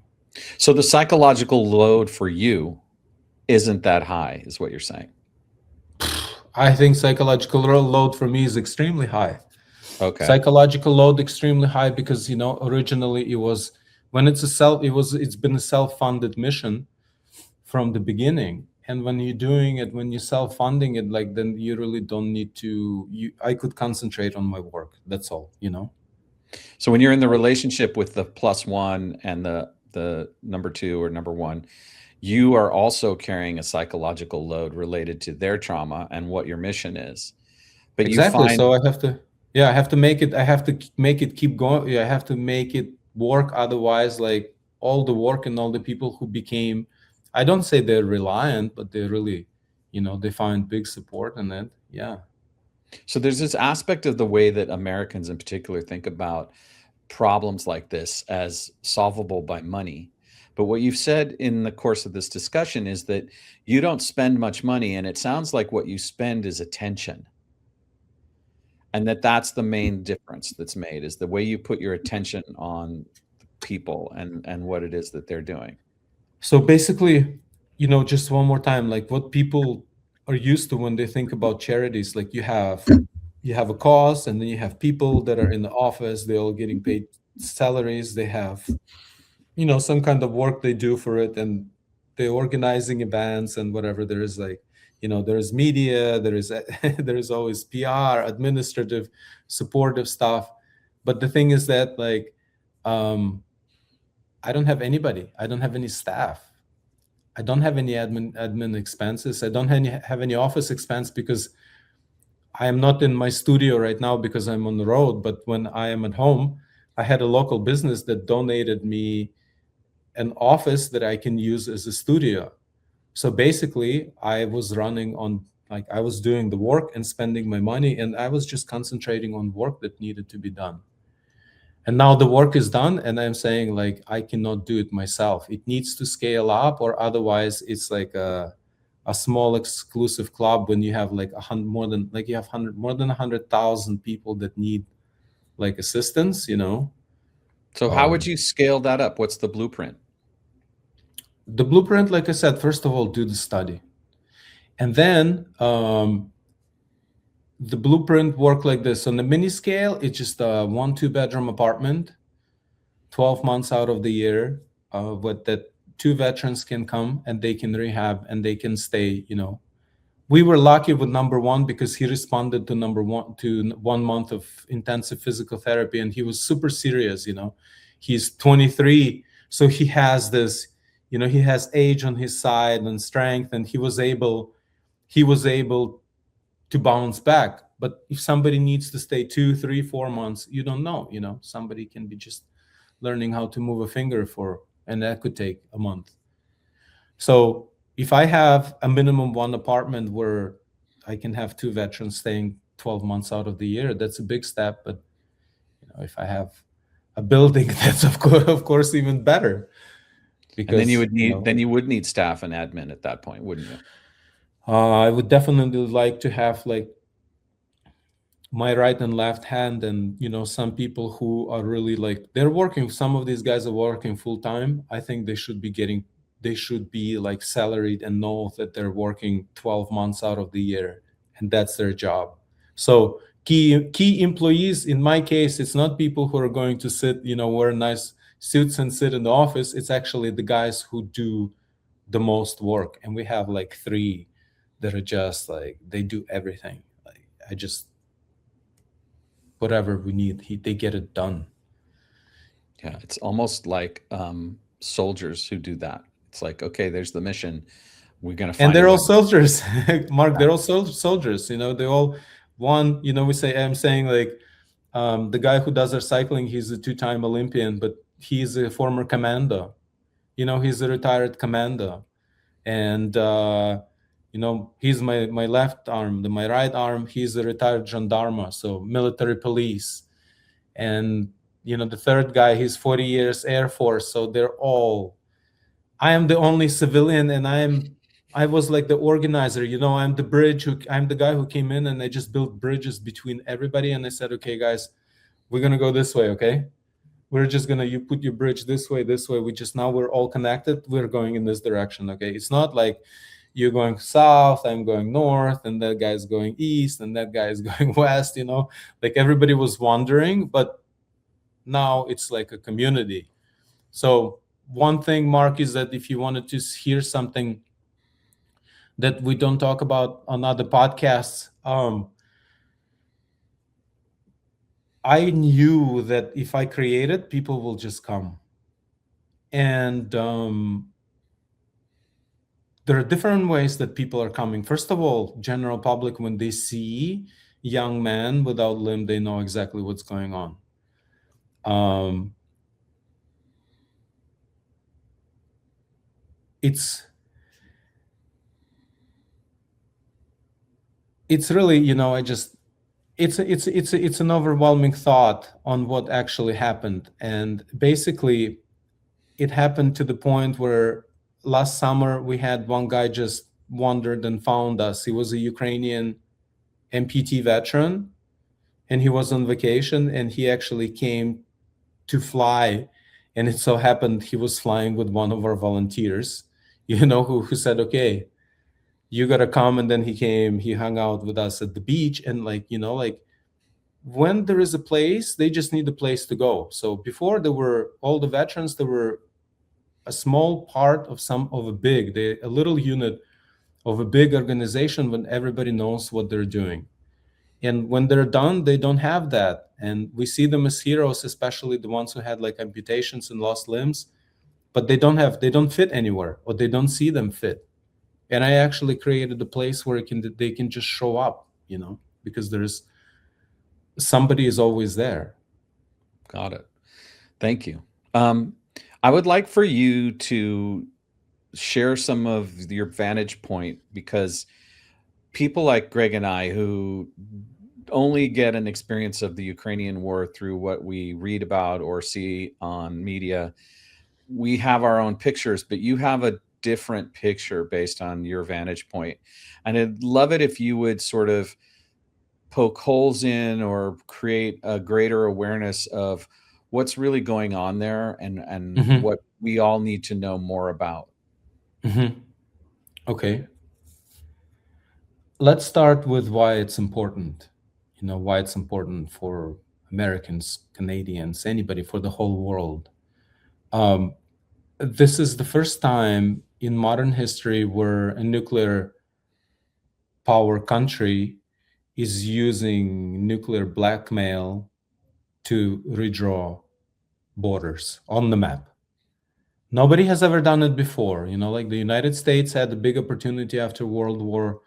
So the psychological load for you isn't that high, is what you're saying? I think psychological load for me is extremely high. Okay. Psychological load extremely high because originally it was, when it's been a self-funded mission from the beginning. And when you're doing it, when you're self-funding it, like then you really don't need to. I could concentrate on my work. That's all. So when you're in the relationship with the +1 and the number 2 or number 1, you are also carrying a psychological load related to their trauma and what your mission is. But exactly. you find, so I have to. Yeah, I have to make it. I have to make it keep going. Yeah, I have to make it work. Otherwise, like all the work and all the people who became, I don't say they're reliant, but they really, they find big support in it. Yeah. So there's this aspect of the way that Americans in particular think about problems like this as solvable by money. But what you've said in the course of this discussion is that you don't spend much money, and it sounds like what you spend is attention. And that's the main difference that's made, is the way you put your attention on people and what it is that they're doing. So basically, just one more time, like what people are used to when they think about charities, like you have a cause, and then you have people that are in the office, they're all getting paid salaries, they have some kind of work they do for it, and they're organizing events and whatever. There is like, there is media, there is there is always PR, administrative, supportive stuff. But the thing is that like, I don't have anybody. I don't have any staff. I don't have any admin expenses. I don't have any office expense, because I am not in my studio right now because I'm on the road. But when I am at home, I had a local business that donated me an office that I can use as a studio. So basically, I was running on, like, I was doing the work and spending my money, and I was just concentrating on work that needed to be done. And now the work is done, and I'm saying, like, I cannot do it myself. It needs to scale up, or otherwise it's like a small exclusive club when you have like more than 100,000 people that need like assistance, So how would you scale that up? What's the blueprint? The blueprint, like I said, first of all, do the study. And then the blueprint work like this. On the mini scale, it's just a 1-2 bedroom apartment, 12 months out of the year, but that 2 veterans can come and they can rehab and they can stay. We were lucky with number 1 because he responded to number 1 to 1 month of intensive physical therapy, and he was super serious. He's 23, so he has this, he has age on his side and strength, and he was able to bounce back. But if somebody needs to stay 2, 3, 4 months, you don't know. Somebody can be just learning how to move a finger and that could take a month. So if I have a minimum 1 apartment where I can have 2 veterans staying 12 months out of the year, that's a big step. But if I have a building, that's of course even better. Because and then you would need staff and admin at that point, wouldn't you? I would definitely like to have like my right and left hand, and some people who are really like, they're working, some of these guys are working full time. I think they should be like salaried and know that they're working 12 months out of the year, and that's their job. So key employees, in my case, it's not people who are going to sit, wear nice suits and sit in the office. It's actually the guys who do the most work, and we have like 3 that are just like, they do everything. Like, I just, whatever we need, they get it done. Yeah, it's almost like soldiers who do that. It's like, okay, there's the mission. We're gonna find. And they're all soldiers, Mark. They're all soldiers. They all one. I'm saying like, the guy who does our cycling, he's a 2-time Olympian, but he's a former commando. He's a retired commando, and he's my left arm. My right arm, he's a retired gendarme, so military police. And the third guy, he's 40 years Air Force. So they're all. I am the only civilian, and I was like the organizer. I'm the bridge. I'm the guy who came in, and I just built bridges between everybody. And I said, okay, guys, we're gonna go this way, okay? We're just gonna, you put your bridge this way. Now we're all connected. We're going in this direction, okay? It's not like you're going south, I'm going north, and that guy's going east, and that guy is going west. Like everybody was wandering, but now it's like a community. So one thing, Mark, is that if you wanted to hear something that we don't talk about on other podcasts, I knew that if I create it, people will just come. And there are different ways that people are coming. First of all, general public, when they see young man without limb, they know exactly what's going on. It's really, it's an overwhelming thought on what actually happened. And basically it happened to the point where last summer we had one guy just wandered and found us. He was a Ukrainian amputee veteran, and he was on vacation, and he actually came to fly. And it so happened he was flying with one of our volunteers, who said, okay, you got to come. And then he came, he hung out with us at the beach. And when there is a place, they just need a place to go. So before, there were all the veterans, there were a small part of a little unit of a big organization when everybody knows what they're doing. And when they're done, they don't have that. And we see them as heroes, especially the ones who had amputations and lost limbs, but they don't fit anywhere, or they don't see them fit. And I actually created a place where they can just show up, because somebody is always there. Got it. Thank you. I would like for you to share some of your vantage point, because people like Greg and I, who only get an experience of the Ukrainian war through what we read about or see on media, we have our own pictures, but you have a different picture based on your vantage point. And I'd love it if you would sort of poke holes in or create a greater awareness of what's really going on there, and what we all need to know more about. Okay. Let's start with why it's important. Why it's important for Americans, Canadians, anybody, for the whole world. This is the first time in modern history where a nuclear power country is using nuclear blackmail to redraw borders on the map. Nobody has ever done it before. The United States had a big opportunity after World War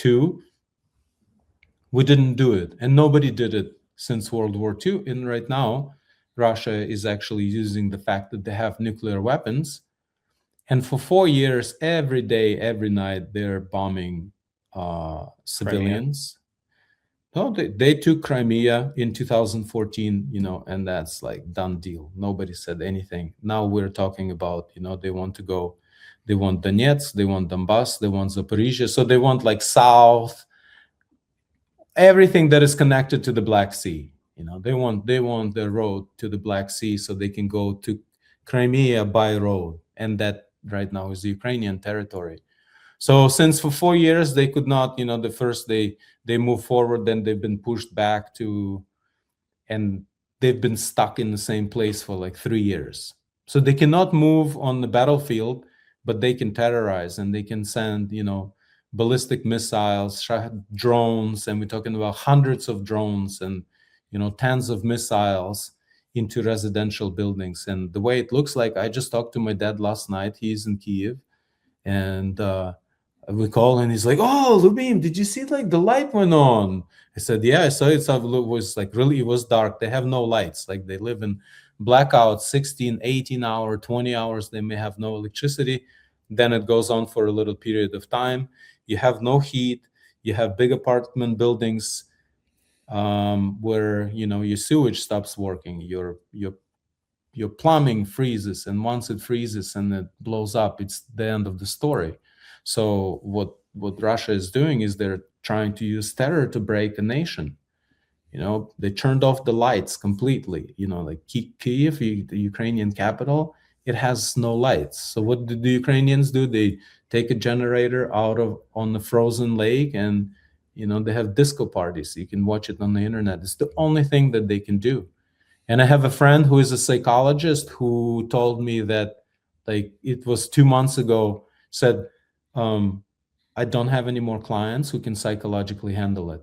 II. We didn't do it, and nobody did it since World War II. And right now, Russia is actually using the fact that they have nuclear weapons. And for 4 years, every day, every night, they're bombing civilians. No, they took Crimea in 2014, and that's done deal. Nobody said anything. Now we're talking about, they want Donetsk, they want Donbass, they want Zaporizhia. So they want south, everything that is connected to the Black Sea. They want the road to the Black Sea so they can go to Crimea by road. And that right now is the Ukrainian territory. So since for 4 years they could not, the first they move forward, then they've been pushed back and they've been stuck in the same place for 3 years. So they cannot move on the battlefield, but they can terrorize, and they can send, ballistic missiles, drones, and we're talking about hundreds of drones and, tens of missiles into residential buildings. And the way it looks like, I just talked to my dad last night. He's in Kyiv, and we call, and he's like, "Oh, Lyubim, did you see the light went on?" I said, "Yeah, I saw it. It was really, it was dark. They have no lights. They live in blackouts, 16, 18 hours, 20 hours. They may have no electricity. Then it goes on for a little period of time. You have no heat. You have big apartment buildings where your sewage stops working. Your plumbing freezes, and once it freezes and it blows up, it's the end of the story." So what Russia is doing is they're trying to use terror to break a nation. They turned off the lights completely. Kyiv, the Ukrainian capital, it has no lights. So what do the Ukrainians do? They take a generator on the frozen lake, and they have disco parties. You can watch it on the internet. It's the only thing that they can do. And I have a friend who is a psychologist who told me that it was 2 months ago, said, I don't have any more clients who can psychologically handle it.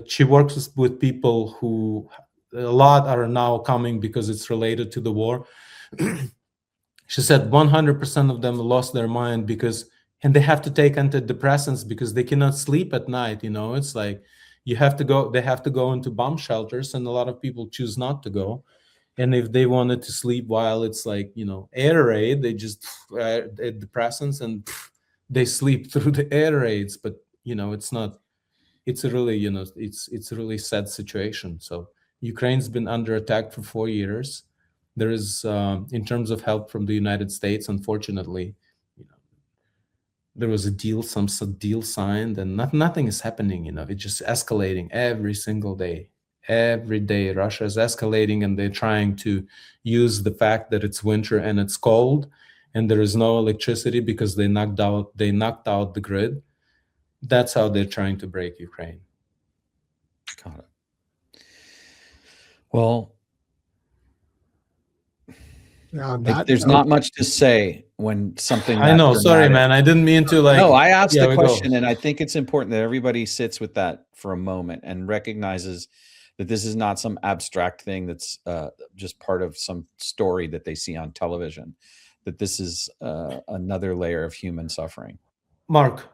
She works with people who, a lot are now coming because it's related to the war. She said 100% of them lost their mind and they have to take antidepressants because they cannot sleep at night. It's They have to go into bomb shelters, and a lot of people choose not to go. And if they wanted to sleep while it's like, air raid, they just depressants and they sleep through the air raids. But it's a really, it's a really sad situation. So Ukraine's been under attack for 4 years. There is, in terms of help from the United States, unfortunately, there was a deal, some deal signed, and nothing is happening. It's just escalating every single day. Every day, Russia is escalating, and they're trying to use the fact that it's winter and it's cold, and there is no electricity because they knocked out the grid. That's how they're trying to break Ukraine. Got it. Well, there's not much to say when something. I know. Sorry, man. I didn't mean to No, I asked the question, and I think it's important that everybody sits with that for a moment and recognizes that this is not some abstract thing that's just part of some story that they see on television. That this is another layer of human suffering. Mark,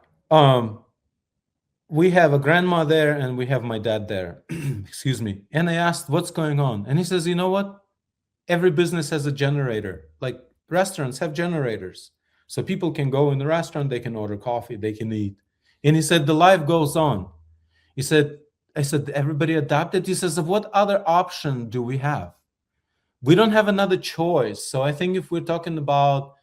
we have a grandma there, and we have my dad there. Excuse me. And I asked, what's going on? And he says, you know what? Every business has a generator. Like restaurants have generators. So people can go in the restaurant, they can order coffee, they can eat. And he said, the life goes on. I said, everybody adapted. He says, what other option do we have? We don't have another choice. So I think if we're talking about,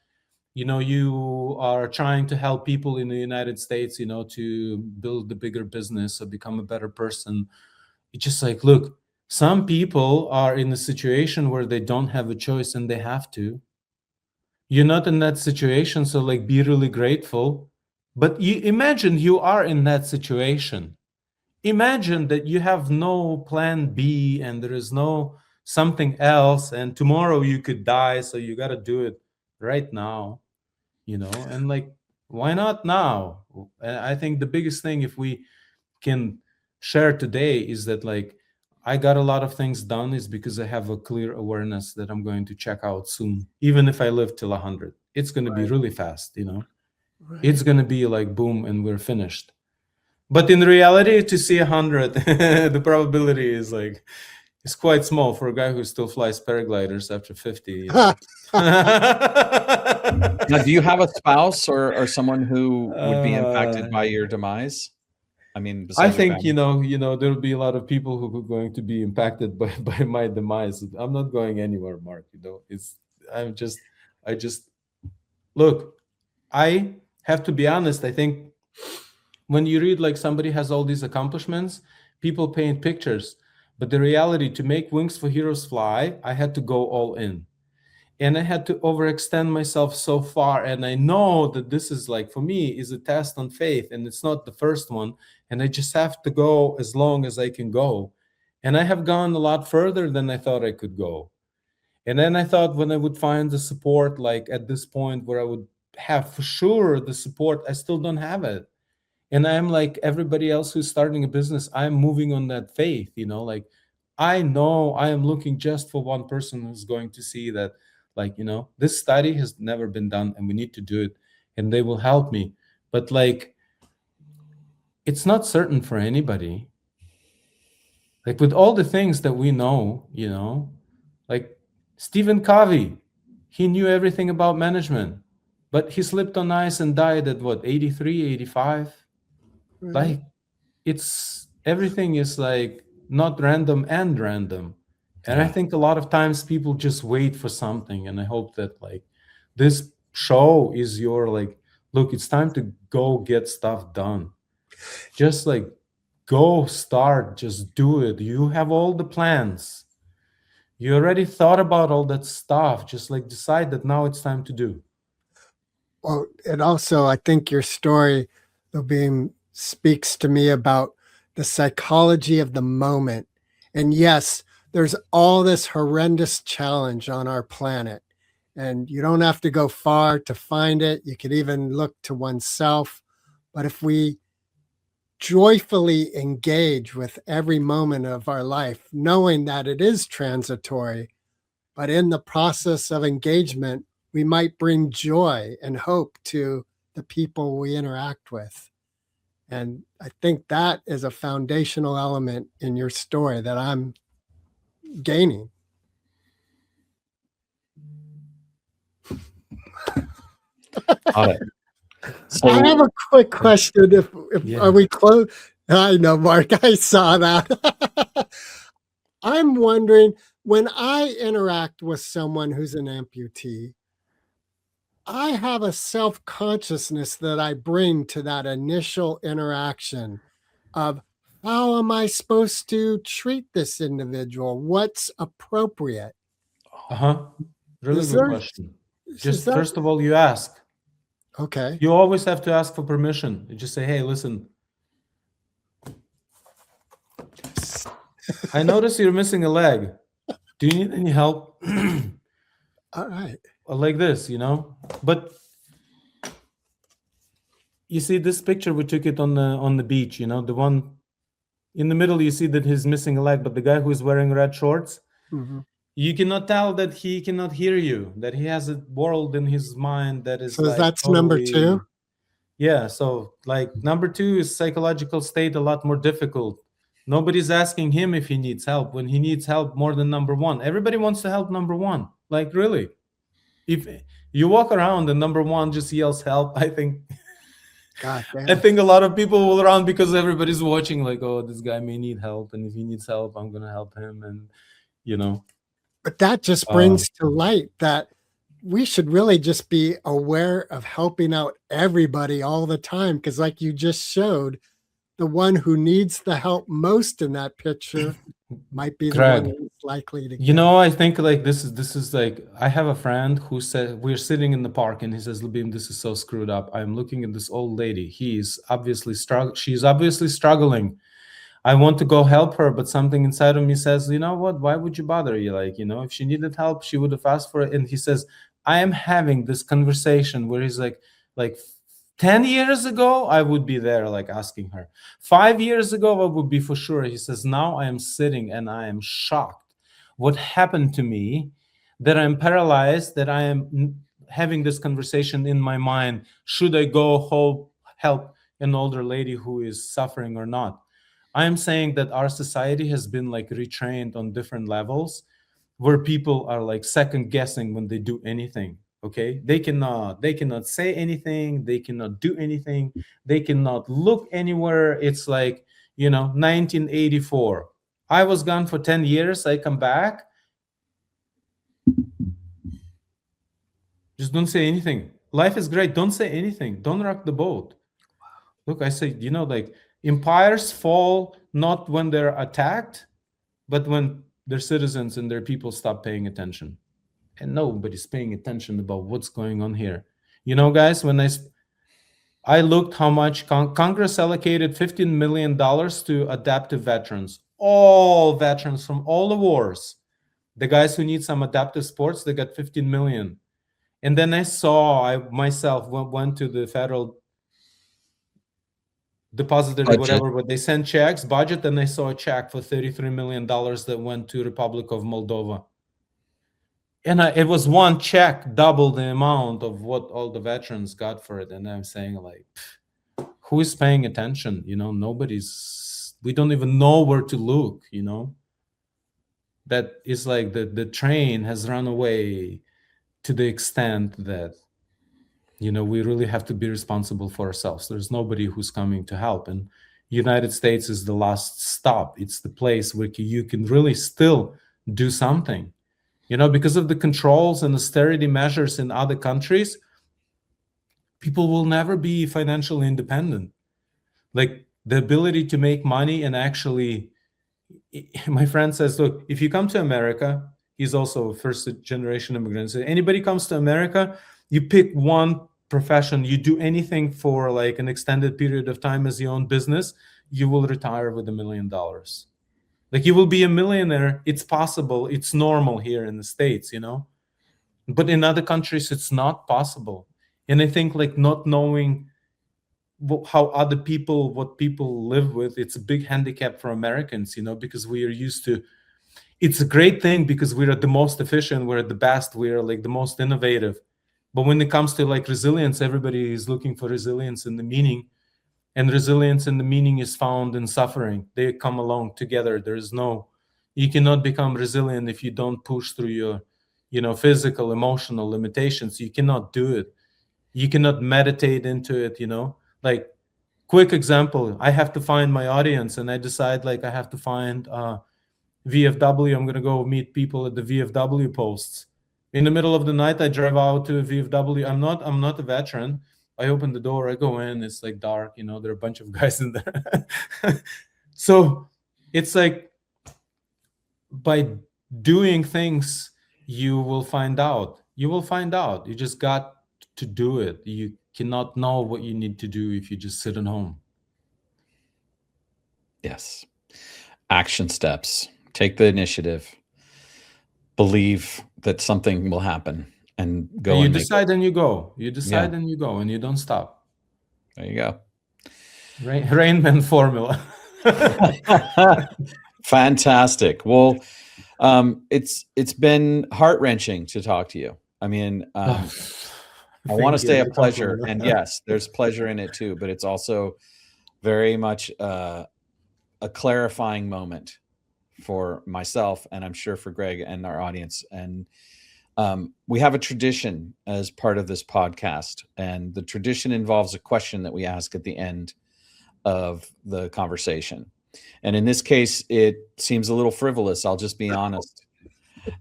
you are trying to help people in the United States, to build a bigger business or become a better person, it's just like, look, some people are in a situation where they don't have a choice and they have to. You're not in that situation, so like be really grateful. But you imagine you are in that situation. Imagine that you have no plan B and there is no something else, and tomorrow you could die, so you got to do it right now, and like, why not now? And I think the biggest thing, if we can share today, is that like, I got a lot of things done is because I have a clear awareness that I'm going to check out soon. Even if I live till 100, it's going to be really fast, Right. It's going to be like boom and we're finished. But in reality, to see 100, the probability is like, it's quite small for a guy who still flies paragliders after 50. Now, do you have a spouse or someone who would be impacted by your demise? I mean, I think there'll be a lot of people who are going to be impacted by my demise. I'm not going anywhere, Mark. Look, I have to be honest. I think when you read like somebody has all these accomplishments, people paint pictures, but the reality, to make Wings for Heroes fly, I had to go all in. And I had to overextend myself so far. And I know that this is like, for me, is a test on faith. And it's not the first one. And I just have to go as long as I can go. And I have gone a lot further than I thought I could go. And then I thought when I would find the support, like at this point where I would have for sure the support, I still don't have it. And I'm like everybody else who's starting a business, I'm moving on that faith, like I know I am looking just for one person who's going to see that, like, this study has never been done and we need to do it, and they will help me. But like, it's not certain for anybody. Like with all the things that we know, like Stephen Covey, he knew everything about management, but he slipped on ice and died at what, 83, 85? Mm-hmm. Like everything is like not random and random. And I think a lot of times people just wait for something. And I hope that like this show is your like, look, it's time to go get stuff done. Just like go start, just do it. You have all the plans. You already thought about all that stuff. Just like decide that now it's time to do. Well, and also I think your story, Lyubim, speaks to me about the psychology of the moment. And yes, there's all this horrendous challenge on our planet, and you don't have to go far to find it. You could even look to oneself. But if we joyfully engage with every moment of our life, knowing that it is transitory, but in the process of engagement, we might bring joy and hope to the people we interact with. And I think that is a foundational element in your story that I'm gaining. Got it. So, I have a quick question. If Yeah. Are we close? I know, Mark. I saw that. I'm wondering, when I interact with someone who's an amputee, I have a self-consciousness that I bring to that initial interaction of how am I supposed to treat this individual? What's appropriate? Really Is good there- question. Is Just that- first of all, you ask. okay. You always have to ask for permission. You just say, hey, listen, I notice you're missing a leg. Do you need any help? All right. Like this, you know? But you see this picture, we took it on the beach, you know, the one in the middle, you see that he's missing a leg, but the guy who is wearing red shorts, Mhm. you cannot tell that he cannot hear you, that he has a world in his mind that is So like that's number totally- 2. Yeah, so like number 2 is psychological state a lot more difficult. Nobody's asking him if he needs help when he needs help more than number 1. Everybody wants to help number 1. Like really, if you walk around and number 1 just yells help, I think God damn. I think a lot of people will run because everybody's watching like, oh, this guy may need help, and if he needs help, I'm gonna help him. And you know, But that just brings to light that we should really just be aware of helping out everybody all the time. Because like you just showed, the one who needs the help most in that picture might be the Greg, one who's likely to you get know, I think like this is like, I have a friend who said, we're sitting in the park and he says, Lyubim, this is so screwed up. I'm looking at this old lady. She's obviously struggling. I want to go help her, but something inside of me says, you know what, why would you bother? You like, you know, if she needed help, she would have asked for it. And he says, I am having this conversation where he's like 10 years ago, I would be there like asking her. 5 years ago, I would be for sure. He says, now I am sitting and I am shocked. What happened to me, that I'm paralyzed, that I am having this conversation in my mind. Should I go help an older lady who is suffering or not? I am saying that our society has been like retrained on different levels where people are like second guessing when they do anything. Okay, they cannot say anything, they cannot do anything, they cannot look anywhere. It's like, you know, 1984. I was gone for 10 years, I come back. Just don't say anything. Life is great. Don't say anything. Don't rock the boat. Look, I say, you know, like empires fall not when they're attacked, but when their citizens and their people stop paying attention. And nobody's paying attention about what's going on here. You know, guys, when I looked how much Congress allocated $15 million to adaptive veterans, all veterans from all the wars. The guys who need some adaptive sports, they got 15 million. And then I myself went to the federal depository, Budget. whatever, but they sent checks, budget, and I saw a check for $33 million that went to Republic of Moldova. And it was one check, double the amount of what all the veterans got for it. And I'm saying, like, who is paying attention? You know, we don't even know where to look, you know? That is like the train has run away to the extent that, you know, we really have to be responsible for ourselves. There's nobody who's coming to help. And United States is the last stop. It's the place where you can really still do something. You know, because of the controls and austerity measures in other countries, people will never be financially independent. Like the ability to make money and actually, my friend says, look, if you come to America, he's also a first-generation immigrant. So anybody comes to America, you pick one profession, you do anything for like an extended period of time as your own business, you will retire with $1 million. Like you will be a millionaire. It's possible. It's normal here in the States, you know, but in other countries, it's not possible. And I think like not knowing how other people, what people live with, it's a big handicap for Americans, you know, because we are used to, it's a great thing because we're the most efficient, we're the best, we're like the most innovative. But when it comes to like resilience, everybody is looking for resilience in the meaning. and resilience and the meaning is found in suffering. They come along together. You cannot become resilient if you don't push through your, physical, emotional limitations. You cannot do it. You cannot meditate into it, like, quick example, I have to find my audience, and I decide, like, I have to find VFW. I'm going to go meet people at the VFW posts. In the middle of the night, I drive out to a VFW. I'm not a veteran. I open the door, I go in, it's like dark, there are a bunch of guys in there. So it's like, by doing things, you will find out. You just got to do it. You cannot know what you need to do if you just sit at home. Yes. Action steps. Take the initiative. Believe that something will happen and go. You and decide and you go. You decide and you go, and you don't stop. There you go. Rain Man formula. Fantastic. Well, it's been heart-wrenching to talk to you. I mean, I want to say a pleasure, and yes, there's pleasure in it too, but it's also very much a clarifying moment for myself, and I'm sure for Greg and our audience. And we have a tradition as part of this podcast, and the tradition involves a question that we ask at the end of the conversation. And in this case, it seems a little frivolous. I'll just be honest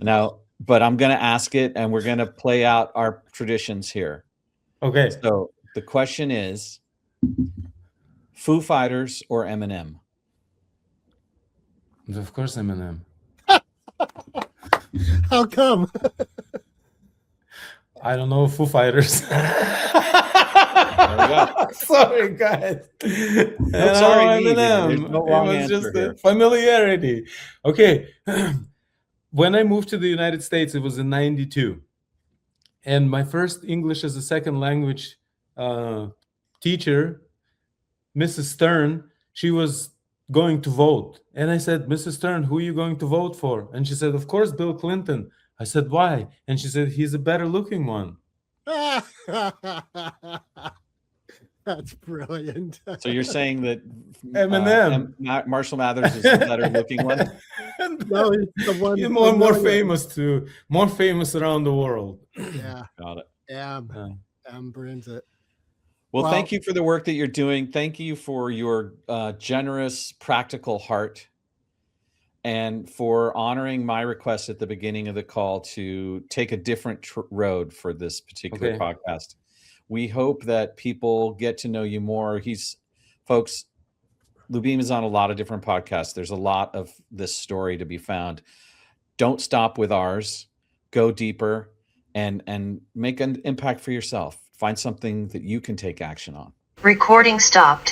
now, but I'm going to ask it, and we're going to play out our traditions here. Okay. So the question is, Foo Fighters or Eminem? Of course, Eminem. How come? I don't know, Foo Fighters. Sorry, guys. No, sorry, Eminem. no wrong It was answer just here. familiarity. Okay. When I moved to the United States, it was in '92. And my first English as a second language teacher, Mrs. Stern, she was going to vote. And I said, Mrs. Stern, who are you going to vote for? And she said, of course, Bill Clinton. I said, why? And she said, he's a better looking one. That's brilliant. So you're saying that Eminem. Marshall Mathers is the better looking one? No, he's the one. He's more famous too. More famous around the world. Yeah. Got it. Brings it. Well, thank you for the work that you're doing. Thank you for your generous, practical heart, and for honoring my request at the beginning of the call to take a different road for this particular podcast. We hope that people get to know you more. Folks, Lyubim is on a lot of different podcasts. There's a lot of this story to be found. Don't stop with ours. Go deeper and make an impact for yourself. Find something that you can take action on. Recording stopped.